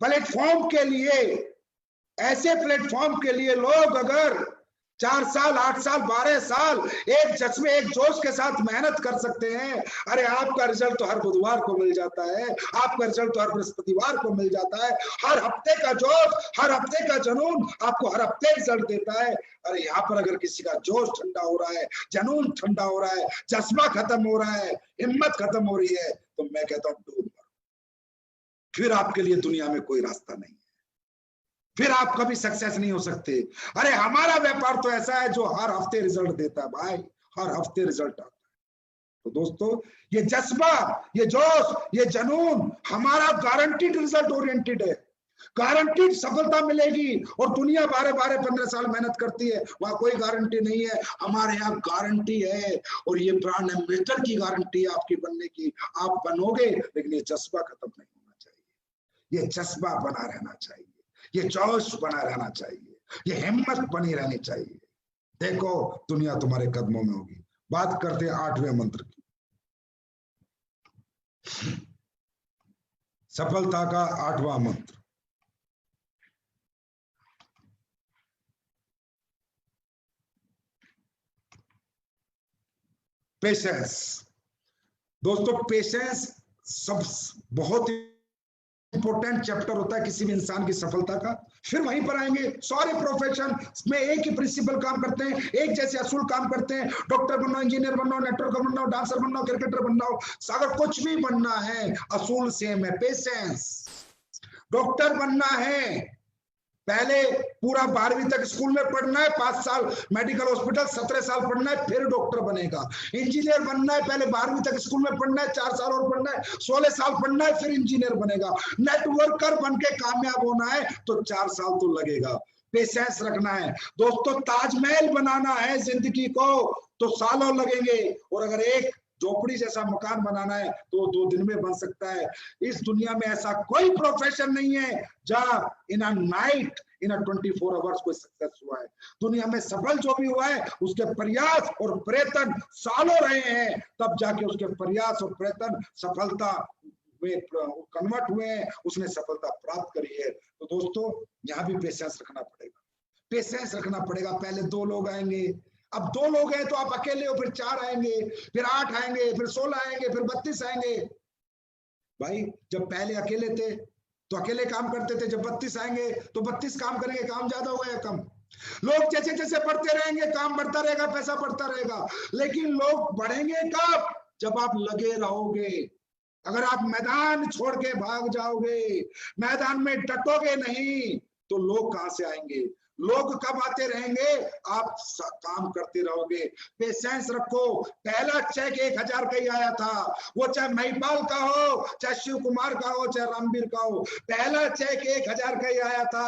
प्लेटफॉर्म के लिए, ऐसे प्लेटफॉर्म के लिए लोग अगर 4 साल 8 साल 12 साल एक जज्बे एक जोश के साथ मेहनत कर सकते हैं, अरे आपका रिजल्ट तो हर बुधवार को मिल जाता है, आपका रिजल्ट तो हर बृहस्पतिवार को मिल जाता है। हर हफ्ते का जोश, हर हफ्ते का जुनून आपको हर हफ्ते रिजल्ट देता है। अरे यहाँ पर अगर किसी का जोश ठंडा हो रहा है, जुनून ठंडा हो रहा है, जज्बा खत्म हो रहा है, हिम्मत खत्म हो रही है, तो मैं कहता हूँ डूब मरो, फिर आपके लिए दुनिया में कोई रास्ता नहीं, फिर आप कभी सक्सेस नहीं हो सकते। अरे हमारा व्यापार तो ऐसा है जो हर हफ्ते रिजल्ट देता है भाई, हर हफ्ते रिजल्ट आता है। तो दोस्तों, ये जज्बा, ये जोश, ये जुनून हमारा गारंटीड रिजल्ट ओरिएंटेड है, गारंटीड सफलता मिलेगी। और दुनिया 12-12-15 साल मेहनत करती है, वहां कोई गारंटी नहीं है, हमारे यहाँ गारंटी है, और ये ब्रांड एम्बेसडर की गारंटी है आपकी बनने की, आप बनोगे। लेकिन ये जज्बा खत्म नहीं होना चाहिए, ये जज्बा बना रहना चाहिए, ये जोश बना रहना चाहिए, ये हिम्मत बनी रहनी चाहिए। देखो दुनिया तुम्हारे कदमों में होगी। बात करते हैं 8वें मंत्र की, सफलता का 8वां मंत्र, पेशेंस। दोस्तों, पेशेंस सब बहुत इंपॉर्टेंट चैप्टर होता है किसी भी इंसान की सफलता का। फिर वहीं पर आएंगे, सारे प्रोफेशन में एक ही प्रिंसिपल काम करते हैं, एक जैसे असूल काम करते हैं। डॉक्टर बनना, इंजीनियर बनना, नेटवर्कर बनना, डांसर बनना, क्रिकेटर बनना, अगर कुछ भी बनना है असूल सेम है, पेशेंस। डॉक्टर बनना है, पहले पूरा 12वीं तक स्कूल में पढ़ना है, 5 साल मेडिकल हॉस्पिटल, 17 साल पढ़ना है, फिर डॉक्टर बनेगा। इंजीनियर बनना है, पहले 12वीं तक स्कूल में पढ़ना है, 4 साल और पढ़ना है, 16 साल पढ़ना है, फिर इंजीनियर बनेगा। नेटवर्कर बन के कामयाब होना है तो 4 साल तो लगेगा। पेशेंस रखना है दोस्तों। ताजमहल बनाना है जिंदगी को तो सालों लगेंगे, और अगर एक झोपड़ी जैसा मकान बनाना है तो 2 दिन में बन सकता है। इस दुनिया में ऐसा कोई प्रोफेशन नहीं है जहां इन अ नाइट, इन 24 आवर्स कोई सक्सेस हुआ है। दुनिया में सफल जो भी हुआ है उसके प्रयास और प्रयत्न सालों रहे हैं, तब जाके उसके प्रयास और प्रयत्न सफलता में कन्वर्ट हुए हैं, उसने सफलता प्राप्त करी है। तो दोस्तों, यहाँ भी पेशेंस रखना पड़ेगा, पेशेंस रखना पड़ेगा। पहले 2 लोग आएंगे, अब 2 लोग हैं तो आप अकेले हो, फिर 4 आएंगे, फिर 8 आएंगे, फिर 16 आएंगे, फिर 32 आएंगे। भाई जब पहले अकेले थे तो अकेले काम करते थे, जब 32 आएंगे तो 32 काम करेंगे, काम ज्यादा होगा या कम? लोग जैसे जैसे बढ़ते रहेंगे काम बढ़ता रहेगा, पैसा बढ़ता रहेगा, लेकिन लोग बढ़ेंगे कब? जब आप लगे रहोगे। अगर आप मैदान छोड़ के भाग जाओगे, मैदान में डटोगे नहीं, तो लोग कहां से आएंगे? लोग कब आते रहेंगे, आप काम करते रहोगे। पेशेंस रखो। पहला चेक 1000 का ही आया था, वो चाहे महिपाल का हो, चाहे शिव कुमार का हो, चाहे रामवीर का हो, पहला चेक 1000 का ही आया था।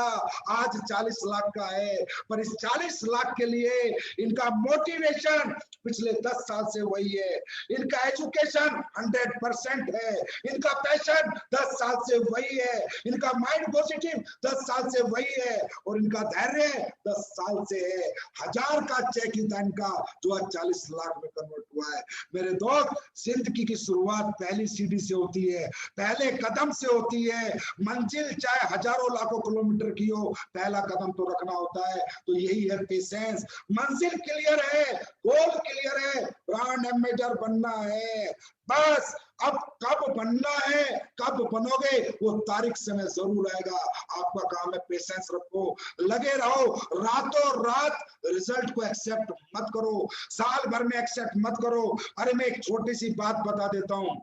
आज 40 लाख का है। पर इस 40 लाख के लिए इनका मोटिवेशन पिछले 10 साल से वही है, इनका एजुकेशन 100% है, इनका पैशन 10 साल से वही है, इनका माइंड पॉजिटिव 10 साल से वही है, और इनका धैर्य 10 साल से है। 1000 का चेक ही था इनका, जो आज 40 लाख में कन्वर्ट हुआ है। मेरे दोस्त, जिंदगी की शुरुआत पहली सीढ़ी से होती है, पहले कदम से होती है। मंजिल चाहे हजारों लाखों किलोमीटर की हो, पहला कदम तो रखना होता है। तो यही है पेशेंस। मंजिल क्लियर है, गोल क्लियर है, ब्रांड एम्बेसडर बनना है, बस अब कब बनना है, कब बनोगे, वो तारीख समय जरूर आएगा। आपका काम है पेशेंस रखो, लगे रहो, रातों रात रिजल्ट को एक्सेप्ट मत करो, साल भर में एक्सेप्ट मत करो। अरे मैं एक छोटी सी बात बता देता हूं,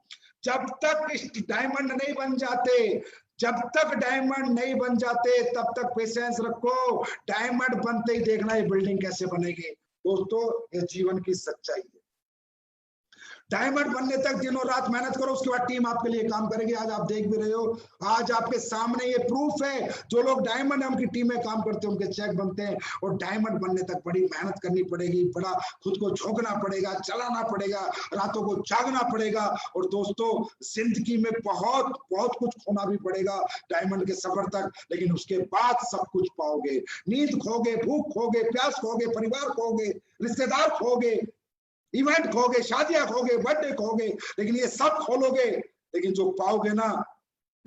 जब तक डायमंड नहीं बन जाते, जब तक डायमंड नहीं बन जाते, तब तक पेशेंस रखो। डायमंड बनते ही देखना ये बिल्डिंग कैसे बनेगी। दोस्तों, ये जीवन की सच्चाई है। डायमंड बनने तक दिनों रात मेहनत करो, उसके बाद टीम आपके लिए काम करेगी। आज आप देख भी रहे हो, आज आपके सामने ये प्रूफ है, जो लोग डायमंड है उनकी टीम में काम करते हैं, उनके चेक बनते हैं। और डायमंड बनने तक बड़ी मेहनत करनी पड़ेगी, बड़ा खुद को झोंकना पड़ेगा, चलाना पड़ेगा, रातों को जागना पड़ेगा। और दोस्तों, जिंदगी में बहुत बहुत कुछ खोना भी पड़ेगा डायमंड के सफर तक, लेकिन उसके बाद सब कुछ पाओगे। नींद खोगे, भूख खोगे, प्यास खोगे, परिवार खोगे, रिश्तेदार खोगे, इवेंट खोगे, शादियां खोगे, बर्थडे खोगे, लेकिन ये सब खोलोगे। लेकिन जो पाओगे ना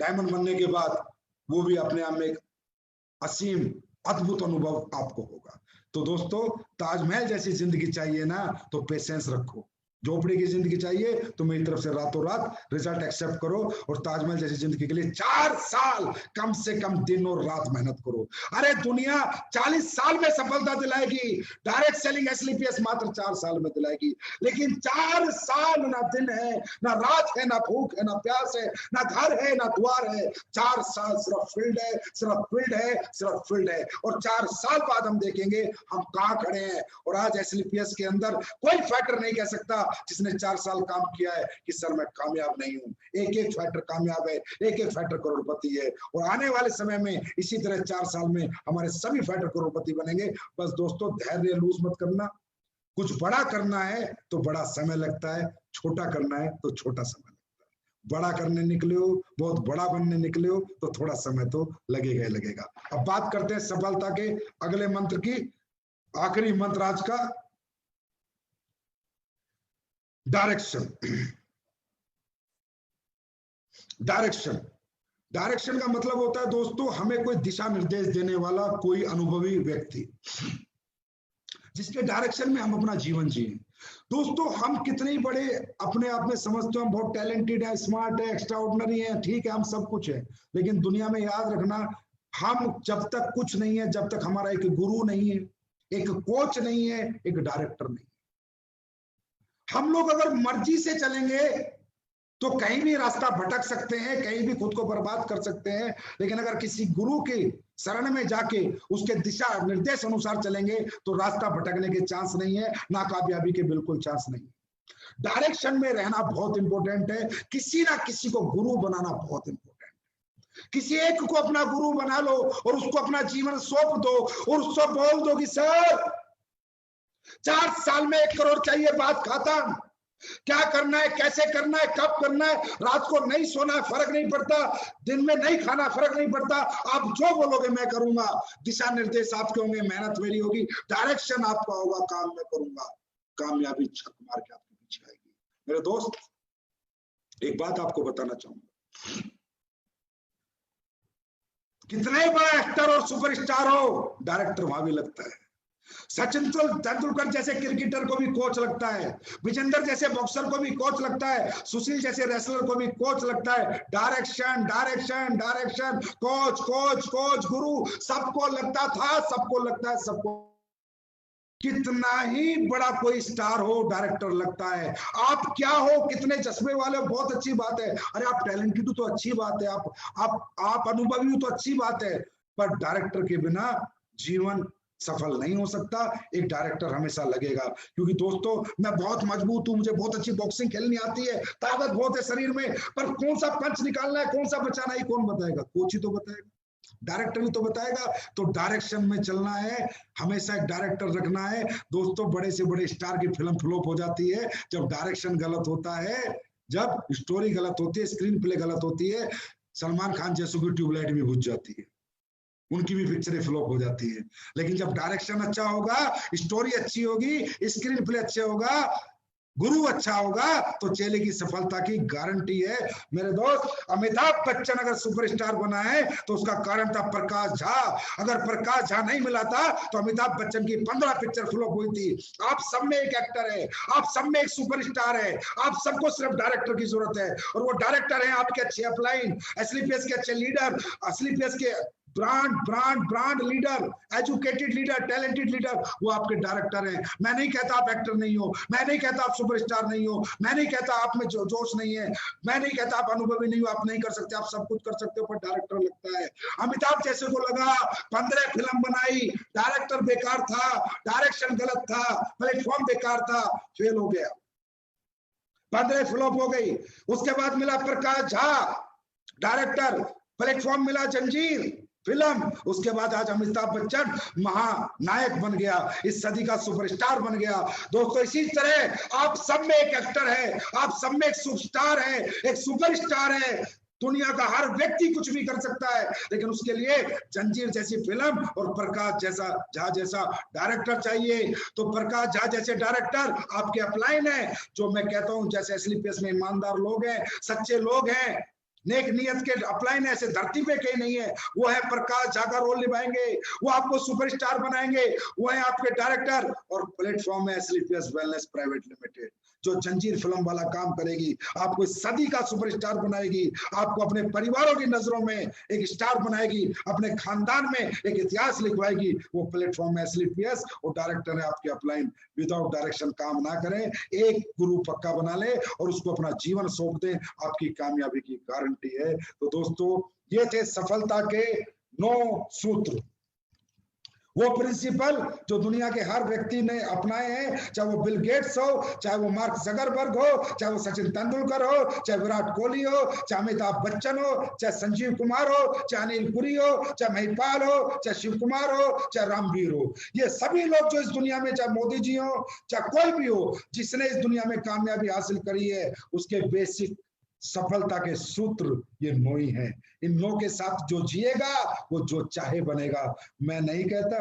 डायमंड बनने के बाद, वो भी अपने आप में एक असीम अद्भुत अनुभव आपको होगा। तो दोस्तों, ताजमहल जैसी जिंदगी चाहिए ना, तो पेशेंस रखो। झोपड़ी की जिंदगी चाहिए तो मेरी तरफ से रातों रात रिजल्ट एक्सेप्ट करो। और ताजमहल जैसी जिंदगी के लिए 4 साल कम से कम दिन और रात मेहनत करो। अरे दुनिया 40 साल में सफलता दिलाएगी, डायरेक्ट सेलिंग एसएलपीएस मात्र 4 साल में दिलाएगी। लेकिन 4 साल ना दिन है, ना रात है, ना भूख है, ना प्यास है, ना घर है, ना द्वार है। 4 साल सिर्फ फील्ड है, सिर्फ फील्ड है, सिर्फ फील्ड है। और 4 साल बाद हम देखेंगे हम कहां खड़े हैं। और आज एसएलपीएस के अंदर कोई फैक्टर नहीं कह सकता जिसने 4 साल काम किया है कि सर मैं कामयाब नहीं हूं। एक एक फैक्टर कामयाब है, एक एक फैक्टर करोड़पति है। और आने वाले समय में इसी तरह 4 साल में हमारे सभी फैक्टर करोड़पति बनेंगे। बस दोस्तों, धैर्य लूज मत करना। कुछ बड़ा करना है तो बड़ा समय लगता है, छोटा करना है तो छोटा समय लगता है। बड़ा करने निकले हो, बहुत बड़ा बनने निकले हो, तो थोड़ा समय तो लगेगा ही लगेगा। अब बात करते हैं सफलता के अगले मंत्र की। आखिरी मंत्र आज का, डायरेक्शन। डायरेक्शन डायरेक्शन का मतलब होता है दोस्तों, हमें कोई दिशा निर्देश देने वाला कोई अनुभवी व्यक्ति, जिसके डायरेक्शन में हम अपना जीवन जिए। दोस्तों, हम कितने बड़े अपने आप में समझते हैं, हम बहुत टैलेंटेड है, स्मार्ट है, एक्स्ट्राऑर्डिनरी है, ठीक है, हम सब कुछ है। लेकिन दुनिया में याद रखना, हम जब तक कुछ नहीं है, जब तक हमारा एक गुरु नहीं है, एक कोच नहीं है, एक डायरेक्टर नहीं है। हम लोग अगर मर्जी से चलेंगे तो कहीं भी रास्ता भटक सकते हैं, कहीं भी खुद को बर्बाद कर सकते हैं। लेकिन अगर किसी गुरु के शरण में जाके उसके दिशा निर्देश अनुसार चलेंगे तो रास्ता भटकने के चांस नहीं है, नाकामयाबी के बिल्कुल चांस नहीं। डायरेक्शन में रहना बहुत इंपॉर्टेंट है। किसी ना किसी को गुरु बनाना बहुत इंपॉर्टेंट है। किसी एक को अपना गुरु बना लो और उसको अपना जीवन सौंप दो और उसको बोल दो कि सर 4 साल में 1 करोड़ चाहिए, बात खत्म। क्या करना है, कैसे करना है, कब करना है, रात को नहीं सोना है, फर्क नहीं पड़ता, दिन में नहीं खाना, फर्क नहीं पड़ता। आप जो बोलोगे मैं करूंगा। दिशा निर्देश आपके होंगे, मेहनत मेरी होगी, डायरेक्शन आपका होगा, काम मैं करूंगा, कामयाबी छक मार के आपके पीछे आएगी। मेरे दोस्त, एक बात आपको बताना चाहूंगा, कितने बड़ा एक्टर और सुपरस्टार हो, डायरेक्टर वहां भी लगता है। सचिन तेंदुलकर जैसे क्रिकेटर को भी कोच लगता है, विजेंद्र जैसे बॉक्सर को भी कोच लगता है, सुशील जैसे रेसलर को भी कोच लगता है। Direction direction direction, coach coach coach, गुरु, सबको लगता था, सबको लगता है, सबको। कितना ही बड़ा कोई स्टार हो, डायरेक्टर लगता है। आप क्या हो, कितने जज्बे वाले हो, बहुत अच्छी बात है। अरे आप टैलेंटेड हो तो अच्छी बात है, आप अनुभवी हो तो अच्छी बात है। पर डायरेक्टर के बिना जीवन सफल नहीं हो सकता। एक डायरेक्टर हमेशा लगेगा, क्योंकि दोस्तों मैं बहुत मजबूत हूं, मुझे बहुत अच्छी बॉक्सिंग खेलनी आती है, ताकत बहुत है शरीर में, पर कौन सा पंच निकालना है, कौन सा बचाना है, कौन बताएगा? कोच ही तो बताएगा, डायरेक्टर ही तो बताएगा। तो डायरेक्शन में चलना है, हमेशा एक डायरेक्टर रखना है। दोस्तों बड़े से बड़े स्टार की फिल्म फ्लॉप हो जाती है जब डायरेक्शन गलत होता है, जब स्टोरी गलत होती है, स्क्रीन प्ले गलत होती है। सलमान खान जैसों की ट्यूबलाइट भी बुझ जाती है, उनकी भी पिक्चरें फ्लॉप हो जाती है। लेकिन जब डायरेक्शन अच्छा होगा, स्टोरी अच्छी होगी, स्क्रीन प्ले अच्छा होगा, गुरु अच्छा होगा, तो चेले की सफलता की गारंटी है। मेरे दोस्त, अमिताभ बच्चन अगर सुपरस्टार बना है तो उसका कारण था प्रकाश झा। अगर प्रकाश झा नहीं मिला था तो अमिताभ बच्चन की 15 पिक्चर फ्लॉप हुई थी। आप सब में एक एक्टर है, आप सब में एक सुपरस्टार है, आप सबको सिर्फ डायरेक्टर की जरूरत है, और वो डायरेक्टर है आपके अच्छे अपलाइन, एसलीपीएस के अच्छे लीडर, एसलीपीएस के brand leader, educated leader, talented leader, वो आपके डायरेक्टर हैं। मैं नहीं कहता आप एक्टर नहीं हो, मैं नहीं कहता आप सुपरस्टार नहीं हो, मैं नहीं कहता आप में जोश नहीं है, मैं नहीं कहता आप अनुभवी नहीं हो, आप नहीं कर सकते, आप सब कुछ कर सकते हो, पर डायरेक्टर लगता है। अमिताभ जैसे को लगा, 15 फिल्म बनाई, डायरेक्टर बेकार था, डायरेक्शन गलत था, प्लेटफॉर्म बेकार था, फेल हो गया, 15 फ्लॉप हो गई। उसके बाद मिला प्रकाश झा डायरेक्टर, प्लेटफॉर्म मिला जंजीर फिल्म, उसके बाद आज अमिताभ बच्चन महानायक बन गया, इस सदी का सुपरस्टार बन गया। दोस्तों इसी तरह आप सब में एक एक्टर है, आप सब में एक सुपरस्टार है, एक सुपरस्टार है। दुनिया का हर व्यक्ति कुछ भी कर सकता है, लेकिन उसके लिए जंजीर जैसी फिल्म और प्रकाश जैसा झा जैसा डायरेक्टर चाहिए। तो प्रकाश झा जैसे डायरेक्टर आपके अपलाइन है, जो मैं कहता हूं जैसे एसलीपीएस में ईमानदार लोग हैं, सच्चे लोग हैं, नेक नियत के अपलाइन ऐसे धरती पे कहीं नहीं है, वो है प्रकाश झा का रोल निभाएंगे, वो आपको सुपरस्टार बनाएंगे, वो है आपके डायरेक्टर। और प्लेटफॉर्म है एसलीपीएस वेलनेस प्राइवेट लिमिटेड, जो जंजीर फिल्म वाला काम करेगी, आपको सदी का सुपरस्टार बनाएगी, आपको अपने परिवारों की नजरों में एक स्टार बनाएगी, अपने खानदान में एक इतिहास लिखवाएगी। वो प्लेटफॉर्म है एसलीपीएस, और डायरेक्टर है आपके अपलाइन। विदाउट डायरेक्शन काम ना करें, एक गुरु पक्का बना ले और उसको अपना जीवन सौंप दें, आपकी कामयाबी की गारंटी है। तो दोस्तों ये थे सफलता के 9 सूत्र, वो प्रिंसिपल जो दुनिया के हर व्यक्ति ने अपनाए हैं, चाहे वो बिल गेट्स हो, चाहे वो मार्क जकरबर्ग हो, चाहे वो सचिन तेंदुलकर हो, चाहे विराट कोहली हो, चाहे अमिताभ बच्चन हो, चाहे संजीव कुमार हो, चाहे अनिल पुरी हो, चाहे महिपाल हो, चाहे शिव कुमार हो, चाहे रामवीर हो। ये सभी लोग जो इस दुनिया में, चाहे मोदी जी हो, चाहे कोई भी हो, जिसने इस दुनिया में कामयाबी हासिल करी है, उसके बेसिक सफलता के सूत्र ये 9 ही हैं। इन 9 के साथ जो जिएगा वो जो चाहे बनेगा। मैं नहीं कहता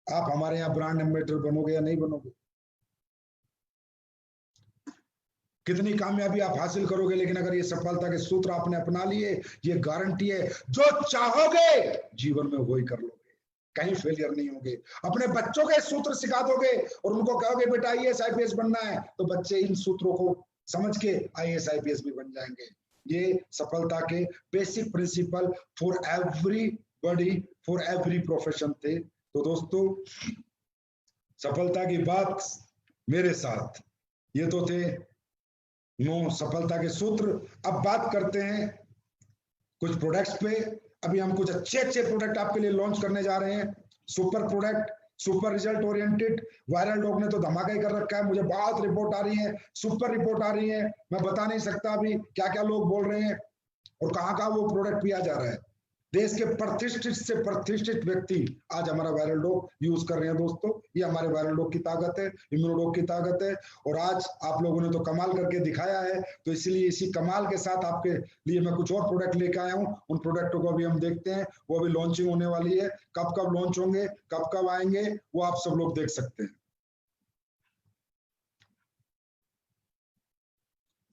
आप हमारे यहाँ ब्रांड एम्बेसडर बनोगे या नहीं बनोगे, कितनी कामयाबी आप हासिल करोगे, लेकिन अगर ये सफलता के सूत्र आपने अपना लिए, ये गारंटी है जो चाहोगे जीवन में वही कर लोगे, कहीं फेलियर नहीं होगे। अपने बच्चों के सूत्र सिखा दोगे और उनको कहोगे बेटा आईएएस आईपीएस बनना है, तो बच्चे इन सूत्रों को समझ के आईएएस आईपीएस भी बन जाएंगे। ये सफलता के basic principle for everybody, for every profession थे। तो दोस्तों सफलता की बात मेरे साथ, ये तो थे 9 सफलता के सूत्र। अब बात करते हैं कुछ प्रोडक्ट्स पे। अभी हम कुछ अच्छे प्रोडक्ट आपके लिए लॉन्च करने जा रहे हैं, super product, super result oriented. Viral dog ने तो धमाका ही कर रखा है, मुझे बहुत रिपोर्ट आ रही है, सुपर रिपोर्ट आ रही है, मैं बता नहीं सकता अभी क्या क्या लोग बोल रहे हैं और कहाँ वो प्रोडक्ट पिया जा रहा है। देश के प्रतिष्ठित से प्रतिष्ठित व्यक्ति आज हमारा वायरल डॉग यूज कर रहे हैं। दोस्तों ये हमारे वायरल डॉग की ताकत है, इम्यूनोडॉग की ताकत है, और आज आप लोगों ने तो कमाल करके दिखाया है, तो इसलिए इसी कमाल के साथ आपके लिए मैं कुछ और प्रोडक्ट लेकर आया हूँ। उन प्रोडक्टों को अभी हम देखते हैं, वो अभी लॉन्चिंग होने वाली है। कब लॉन्च होंगे, कब आएंगे, वो आप सब लोग देख सकते हैं।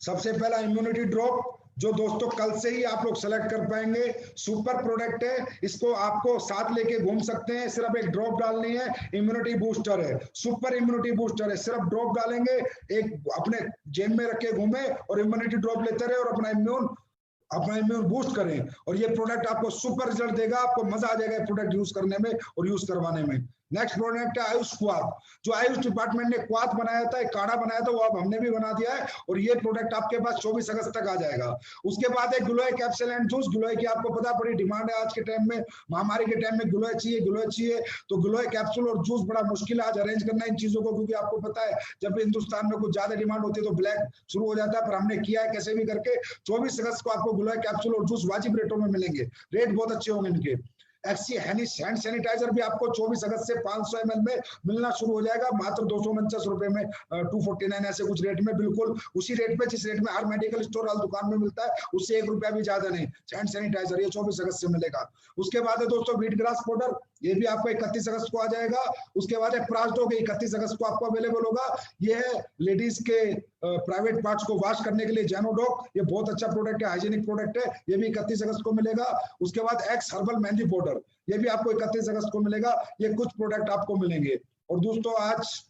सबसे पहला इम्यूनिटी ड्रॉप, जो दोस्तों कल से ही आप लोग सेलेक्ट कर पाएंगे। सुपर प्रोडक्ट है, इसको आपको साथ लेके घूम सकते हैं, सिर्फ एक ड्रॉप डालनी है। इम्यूनिटी बूस्टर है, सुपर इम्यूनिटी बूस्टर है, सिर्फ ड्रॉप डालेंगे, एक अपने जेब में रख के घूमे और इम्यूनिटी ड्रॉप लेते रहे और अपना इम्यून बूस्ट करें। और ये प्रोडक्ट आपको सुपर रिजल्ट देगा, आपको मजा आ जाएगा प्रोडक्ट यूज करने में और यूज करवाने में। नेक्स्ट प्रोडक्ट है आयुष क्वाथ, जो आयुष डिपार्टमेंट ने क्वाथ बनाया था, एक काढ़ा बनाया था, वो अब हमने भी बना दिया है और ये प्रोडक्ट आपके पास 24 अगस्त तक आ जाएगा। उसके बाद है गिलोय कैप्सूल एंड जूस। गिलोय की आपको पता बड़ी डिमांड है आज के टाइम में, महामारी के टाइम में गिलोय चाहिए, तो गिलोय कैप्सूल और जूस बड़ा मुश्किल है आज अरेंज करना इन चीजों को, क्योंकि आपको पता है जब हिंदुस्तान में कुछ ज्यादा डिमांड होती है तो ब्लैक शुरू हो जाता है, पर हमने किया है कैसे भी करके। 24 अगस्त को आपको गिलोय कैप्सूल और जूस वाजिब रेटों में मिलेंगे, रेट बहुत अच्छे होंगे इनके। हैंड सैनिटाइजर भी आपको 24 अगस्त से 500 ml में मिलना शुरू हो जाएगा, मात्र 249 रुपए में, 249 ऐसे कुछ रेट में, बिल्कुल उसी रेट पे जिस रेट में हर मेडिकल स्टोर हर दुकान में मिलता है, उससे 1 रुपया भी ज्यादा नहीं। हैंड सैनिटाइजर ये 24 अगस्त से मिलेगा। उसके बाद है दोस्तों व्हीट ग्रास पाउडर, ये भी आपको 31 अगस्त को आ जाएगा। उसके बाद है प्राजडो के 31 अगस्त को आपको अवेलेबल होगा। ये है लेडीज के प्राइवेट पार्ट्स को वॉश करने के लिए जैनोडॉक, ये बहुत अच्छा प्रोडक्ट है, हाइजीनिक प्रोडक्ट है, ये भी 31 अगस्त को मिलेगा। उसके बाद एक्स हर्बल मेहंदी पाउडर, ये भी आपको 31 अगस्त को मिलेगा। ये कुछ प्रोडक्ट आपको मिलेंगे। और दोस्तों आज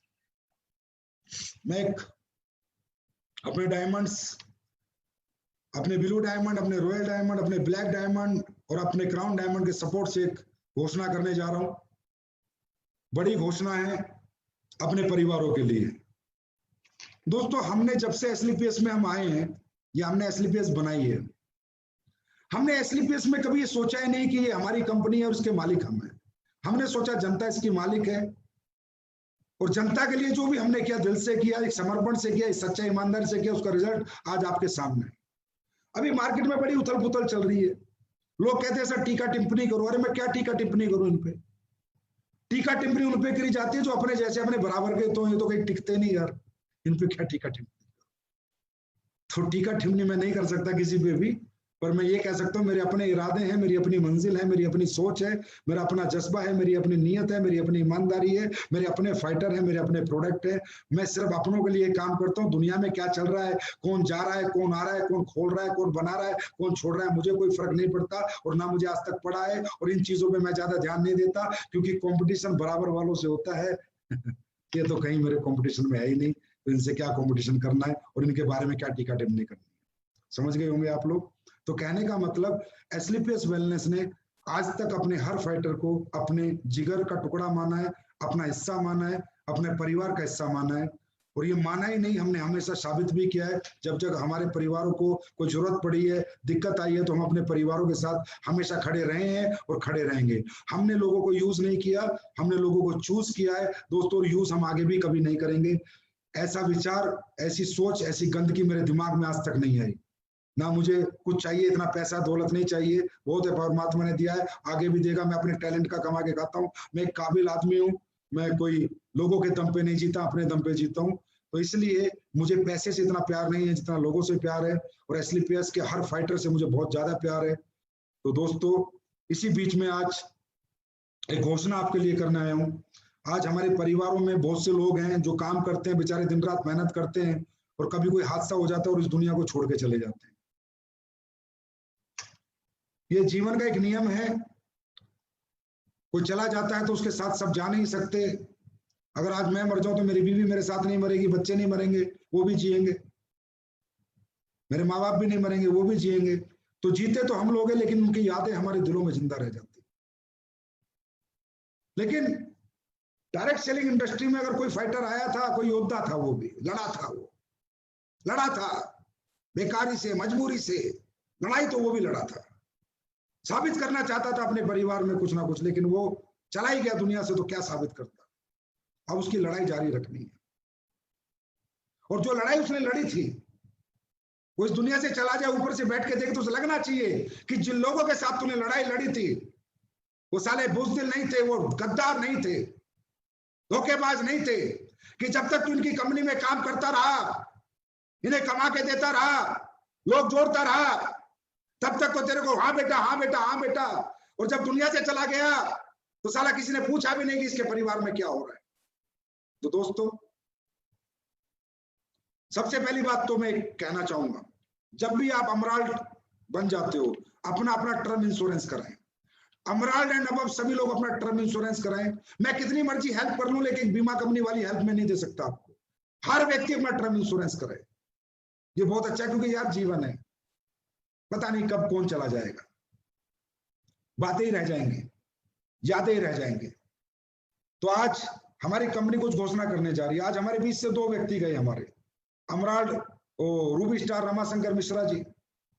मैं अपने डायमंड्स, अपने ब्लू डायमंड, अपने रॉयल डायमंड, अपने ब्लैक डायमंड और अपने क्राउन डायमंड के सपोर्ट से एक घोषणा करने जा रहा हूं। बड़ी घोषणा है अपने परिवारों के लिए। दोस्तों हमने जब से एसलीपीएस में हम आए हैं, या हमने एसलीपीएस बनाई है, हमने एसलीपीएस में कभी ये सोचा ही नहीं कि ये हमारी कंपनी है और इसके मालिक हम हैं। हमने सोचा जनता इसकी मालिक है और जनता के लिए जो भी हमने किया दिल से किया, एक समर्पण से किया, एक सच्चा ईमानदारी से किया, उसका रिजल्ट आज आपके सामने। अभी मार्केट में बड़ी उथल पुथल चल रही है, लोग कहते हैं सर टीका टिप्पणी करो। अरे मैं क्या टीका टिप्पणी करूं इन पे? टीका टिप्पणी उन पे करी जाती है जो अपने जैसे अपने बराबर के, तो ये तो कहीं टिकते नहीं यार, इन पे क्या टीका टिप्पणी? तो टीका टिप्पणी मैं नहीं कर सकता किसी पे भी, पर मैं ये कह सकता हूँ मेरे अपने इरादे हैं, मेरी अपनी मंजिल है, मेरी अपनी सोच है, मेरा अपना जज्बा है, मेरी अपनी नीयत है, मेरी अपनी ईमानदारी है, मेरे अपने फाइटर है, मेरे अपने प्रोडक्ट है। मैं सिर्फ अपनों के लिए काम करता हूँ। दुनिया में क्या चल रहा है, कौन जा रहा है, कौन आ रहा है, कौन खोल रहा है, कौन बना रहा है, कौन छोड़ रहा है, मुझे कोई फर्क नहीं पड़ता और ना मुझे आज तक पड़ा है। और इन चीजों में मैं ज्यादा ध्यान नहीं देता, क्योंकि कॉम्पिटिशन बराबर वालों से होता है। ये तो कहीं मेरे कॉम्पिटिशन में है ही नहीं, तो इनसे क्या कॉम्पिटिशन करना है और इनके बारे में क्या टीका टिप्पणी करनी है। समझ गए होंगे आप लोग। तो कहने का मतलब एसलीपीएस वेलनेस ने आज तक अपने हर फाइटर को अपने जिगर का टुकड़ा माना है, अपना हिस्सा माना है, अपने परिवार का हिस्सा माना है। और ये माना ही नहीं, हमने हमेशा साबित भी किया है। जब जब हमारे परिवारों को कोई जरूरत पड़ी है, दिक्कत आई है, तो हम अपने परिवारों के साथ हमेशा खड़े रहे हैं और खड़े रहेंगे। हमने लोगों को यूज नहीं किया, हमने लोगों को चूज किया है दोस्तों, और यूज हम आगे भी कभी नहीं करेंगे। ऐसा विचार, ऐसी सोच, ऐसी गंदगी मेरे दिमाग में आज तक नहीं आई। ना मुझे कुछ चाहिए, इतना पैसा दौलत नहीं चाहिए, बहुत है परमात्मा ने दिया है, आगे भी देगा। मैं अपने टैलेंट का कमा के खाता हूँ, मैं एक काबिल आदमी हूँ, मैं कोई लोगों के दम पे नहीं जीता, अपने दम पे जीता हूँ। तो इसलिए मुझे पैसे से इतना प्यार नहीं है जितना लोगों से प्यार है, और एसलीपीएस के हर फाइटर से मुझे बहुत ज्यादा प्यार है। तो दोस्तों इसी बीच में आज एक घोषणा आपके लिए करने आया हूँ। आज हमारे परिवारों में बहुत से लोग हैं जो काम करते हैं, बेचारे दिन रात मेहनत करते हैं, और कभी कोई हादसा हो जाता है और इस दुनिया को छोड़ के चले जाते हैं। ये जीवन का एक नियम है, कोई चला जाता है तो उसके साथ सब जा नहीं सकते। अगर आज मैं मर जाऊं तो मेरी बीवी मेरे साथ नहीं मरेगी, बच्चे नहीं मरेंगे, वो भी जिएंगे, मेरे माँ बाप भी नहीं मरेंगे, वो भी जिएंगे। तो जीते तो हम लोग हैं, लेकिन उनकी यादें हमारे दिलों में जिंदा रह जाती। लेकिन डायरेक्ट सेलिंग इंडस्ट्री में अगर कोई फाइटर आया था, कोई योद्धा था, वो भी लड़ा था, वो लड़ा था बेकारी से, मजबूरी से लड़ाई, तो वो भी लड़ा था, साबित करना चाहता था अपने परिवार में कुछ ना कुछ, लेकिन वो चला ही गया दुनिया से, तो क्या साबित करता। अब उसकी लड़ाई जारी रखनी है, और जो लड़ाई उसने लड़ी थी वो इस दुनिया से चला जाए, ऊपर से बैठ के देखे तो उसे लगना चाहिए कि जिन लोगों के साथ तूने लड़ाई लड़ी थी वो साले बुज़दिल नहीं थे, वो गद्दार नहीं थे, धोखेबाज नहीं थे, कि जब तक तू इनकी कंपनी में काम करता रहा, इन्हें कमा के देता रहा, लोग जोड़ता रहा, तब तक तो तेरे को हाँ बेटा, हाँ बेटा, हाँ बेटा, और जब दुनिया से चला गया तो साला किसी ने पूछा भी नहीं कि इसके परिवार में क्या हो रहा है। तो दोस्तों सबसे पहली बात तो मैं कहना चाहूंगा, जब भी आप अमराल्ड बन जाते हो, अपना अपना टर्म इंश्योरेंस कराएं। अमराल्ड एंड अबव सभी लोग अपना टर्म इंश्योरेंस कराएं। मैं कितनी मर्जी हेल्प कर लूं, लेकिन बीमा कंपनी वाली हेल्प में नहीं दे सकता आपको। हर व्यक्ति अपना टर्म इंश्योरेंस करे, ये बहुत अच्छा है, क्योंकि यार जीवन है, पता नहीं कब कौन चला जाएगा, बातें ही रह जाएंगी, यादें ही रह जाएंगे। तो आज हमारी कंपनी कुछ घोषणा करने जा रही है। आज हमारे बीच से 2 व्यक्ति गए, हमारे अमराल्ड रूबी स्टार रमाशंकर मिश्रा जी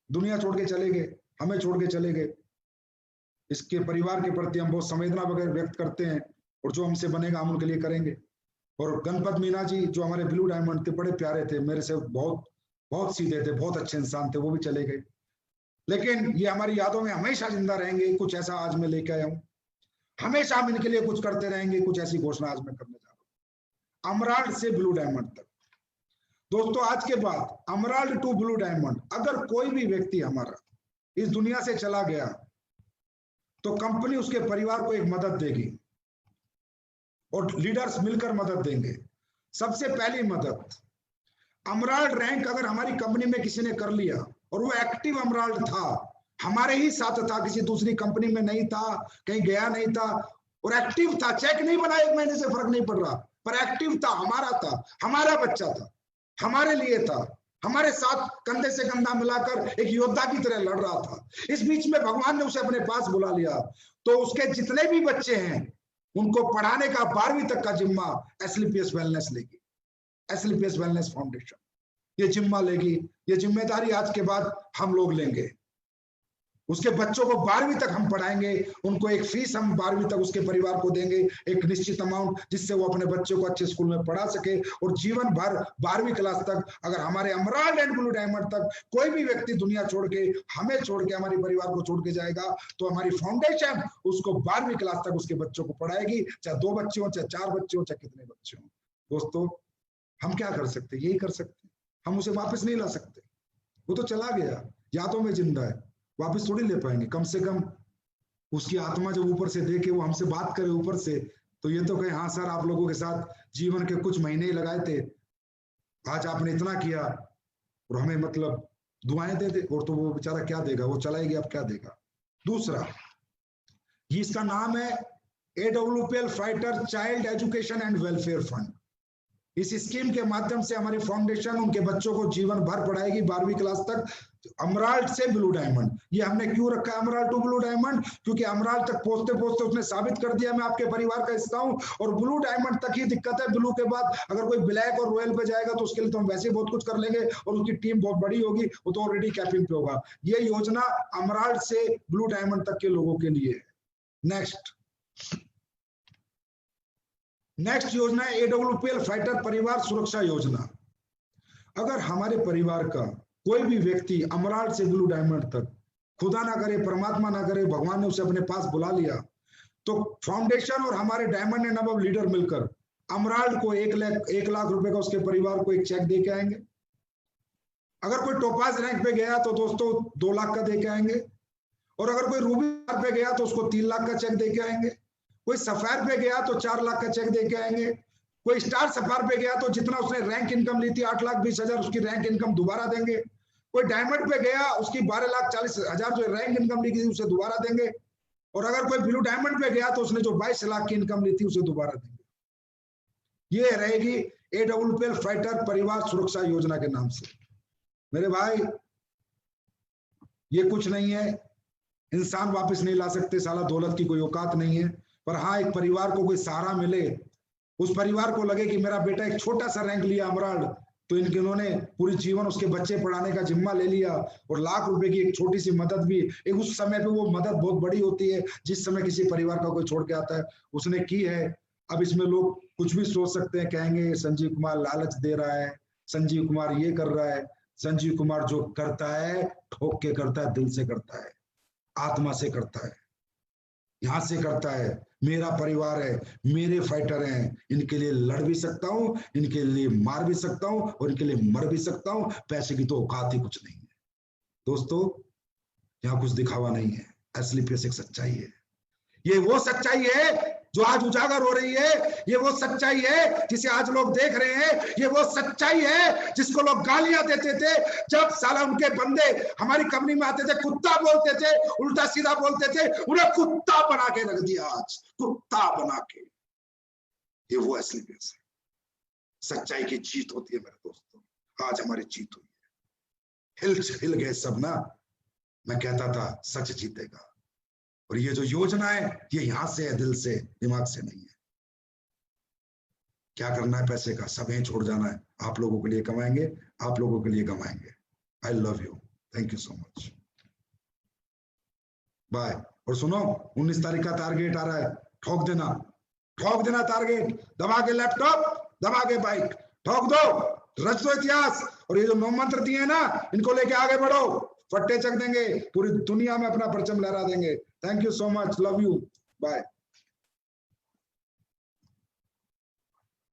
दुनिया छोड़ के चले गए, हमें छोड़ के चले गए। इसके परिवार के प्रति हम बहुत संवेदना वगैरह व्यक्त करते हैं, और जो हमसे बनेगा हम उनके लिए करेंगे। और गणपत मीना जी जो हमारे ब्लू डायमंड थे, बड़े प्यारे थे, मेरे से बहुत बहुत सीधे थे, बहुत अच्छे इंसान थे, वो भी चले गए। लेकिन ये हमारी यादों में हमेशा जिंदा रहेंगे। कुछ ऐसा आज मैं लेके आया हूँ, हमेशा हम इनके लिए कुछ करते रहेंगे। कुछ ऐसी घोषणा आज मैं करने जा रहा हूँ, अमराल्ड से ब्लू डायमंड तक। दोस्तों आज के बाद अमराल्ड टू ब्लू डायमंड, अगर कोई भी व्यक्ति हमारा इस दुनिया से चला गया तो कंपनी उसके परिवार को एक मदद देगी, और लीडर्स मिलकर मदद देंगे। सबसे पहली मदद, अमराल्ड रैंक अगर हमारी कंपनी में किसी ने कर लिया और वो एक्टिव अमराल्ड था, हमारे ही साथ था, किसी दूसरी कंपनी में नहीं था, कहीं गया नहीं था, और एक्टिव था, चेक नहीं बना 1 महीने से फर्क नहीं पड़ रहा, पर एक्टिव था, हमारा बच्चा था, हमारे लिए था, हमारे साथ कंधे से कंधा मिलाकर एक योद्धा की तरह लड़ रहा था। इस बीच में भगवान ने उसे अपने पास बुला लिया, तो उसके जितने भी बच्चे हैं उनको पढ़ाने का 12वीं तक का जिम्मा एसलीपीएस वेलनेस लेगी, एसलीपीएस वेलनेस फाउंडेशन ये जिम्मा लेगी। ये जिम्मेदारी आज के बाद हम लोग लेंगे। उसके बच्चों को 12वीं तक हम पढ़ाएंगे, उनको एक फीस हम 12वीं तक उसके परिवार को देंगे, एक निश्चित अमाउंट, जिससे वो अपने बच्चों को अच्छे स्कूल में पढ़ा सके, और जीवन भर 12वीं क्लास तक अगर हमारे अमराल्ड एंड ब्लू डायमंड तक कोई भी व्यक्ति दुनिया छोड़ के, हमें छोड़ के, हमारे परिवार को छोड़ के जाएगा, तो हमारी फाउंडेशन उसको 12वीं क्लास तक उसके बच्चों को पढ़ाएगी, चाहे 2 बच्चे हो, चाहे 4 बच्चे हो, चाहे कितने बच्चे हो। दोस्तों हम क्या कर सकते, यही कर सकते, हम उसे वापस नहीं ला सकते, वो तो चला गया, यादों में जिंदा है, वापस थोड़ी ले पाएंगे। कम से कम उसकी आत्मा जब ऊपर से देखे, वो हमसे बात करे ऊपर से, तो ये तो कहे हाँ सर आप लोगों के साथ जीवन के कुछ महीने ही लगाए थे, आज आपने इतना किया, और हमें मतलब दुआएं दे दे, और तो वो बेचारा क्या देगा, वो चला ही गया, अब क्या देगा। दूसरा, ये इसका नाम है AWPL fighter child education and welfare fund. इस स्कीम के माध्यम से हमारी फाउंडेशन उनके बच्चों को जीवन भर पढ़ाएगी 12वीं क्लास तक, अमराल्ड से ब्लू डायमंड। ये हमने क्यों रखा है अमराल्ड टू ब्लू डायमंड, क्योंकि अमराल्ड तक पहुंचते पहुंचते उसने साबित कर दिया मैं आपके परिवार का हिस्सा हूं, और ब्लू डायमंड तक ही दिक्कत है। ब्लू के बाद अगर कोई ब्लैक और रॉयल पे जाएगा तो उसके लिए तो हम वैसे ही बहुत कुछ कर लेंगे, और उसकी टीम बहुत बड़ी होगी, वो तो ऑलरेडी कैपिंग पे होगा। ये योजना अमराल्ड से ब्लू डायमंड तक के लोगों के लिए है। नेक्स्ट योजना है AWPL फाइटर परिवार सुरक्षा योजना। अगर हमारे परिवार का कोई भी व्यक्ति अमराल्ड से ब्लू डायमंड तक, खुदा ना करे, परमात्मा ना करे, भगवान ने उसे अपने पास बुला लिया, तो फाउंडेशन और हमारे डायमंड एंड अबव लीडर मिलकर अमराल्ड को 1 लाख रुपए का उसके परिवार को एक चेक दे के आएंगे। अगर कोई टोपाज रैंक पे गया तो दोस्तों 2 लाख का दे के आएंगे, और अगर कोई रूबी पे गया तो उसको 3 लाख का चेक दे के आएंगे। कोई सफायर पे गया तो 4 लाख का चेक दे के आएंगे। कोई स्टार सफायर पे गया तो जितना उसने रैंक इनकम ली थी 8,20,000 उसकी रैंक इनकम दोबारा देंगे। कोई डायमंड पे गया उसकी 12,40,000 जो रैंक इनकम ली थी उसे दोबारा देंगे, और अगर कोई ब्लू डायमंड पे गया तो उसने जो 22 लाख की इनकम ली थी उसे दोबारा देंगे। ये रहेगी AWPL फाइटर परिवार सुरक्षा योजना के नाम से। मेरे भाई ये कुछ नहीं है, इंसान वापस नहीं ला सकते, साला दौलत की कोई औकात नहीं है, पर हाँ एक परिवार को कोई सहारा मिले, उस परिवार को लगे कि मेरा बेटा एक छोटा सा रैंक लिया अमराल्ड, तो इन्होंने पूरी जीवन उसके बच्चे पढ़ाने का जिम्मा ले लिया, और लाख रुपए की एक छोटी सी मदद भी, एक उस समय पे वो मदद बहुत बड़ी होती है जिस समय किसी परिवार का कोई छोड़ के आता है, उसने की है। अब इसमें लोग कुछ भी सोच सकते हैं, कहेंगे संजीव कुमार लालच दे रहा है, संजीव कुमार ये कर रहा है। संजीव कुमार जो करता है ठोक के करता है, दिल से करता है, आत्मा से करता है, यहां से करता है। मेरा परिवार है, मेरे फाइटर हैं, इनके लिए लड़ भी सकता हूं, इनके लिए मार भी सकता हूं, और इनके लिए मर भी सकता हूं। पैसे की तो औकात ही कुछ नहीं है दोस्तों, यहाँ कुछ दिखावा नहीं है, एसलीपीएस एक सच्चाई है। ये वो सच्चाई है जो आज उजागर हो रही है, ये वो सच्चाई है जिसे आज लोग देख रहे हैं, ये वो सच्चाई है जिसको लोग गालियां देते थे जब साला उनके बंदे हमारी कंपनी में आते थे, कुत्ता बोलते थे, उल्टा सीधा बोलते थे, उन्हें कुत्ता बना के रख दिया, आज कुत्ता बना के। ये वो एसलीपीएस है। सच्चाई की जीत होती है मेरे दोस्तों, आज हमारी जीत हुई है। हिल गए सब ना, मैं कहता था सच जीतेगा, और ये जो योजना है ये यहां से है, दिल से, दिमाग से नहीं है। क्या करना है पैसे का, सब यहीं छोड़ जाना है, आप लोगों के लिए कमाएंगे, आप लोगों के लिए कमाएंगे। I love you, thank you so much, bye. और सुनो, 19 तारीख का टारगेट आ रहा है, ठोक देना टारगेट, दबा के लैपटॉप, दबा के बाइक, ठोक दो, रच दो इतिहास। और ये जो 9 मंत्र दिए हैं ना, इनको लेके आगे बढ़ो, फट्टे चक देंगे, पूरी दुनिया में अपना परचम लहरा देंगे। Thank you so much, love you, bye.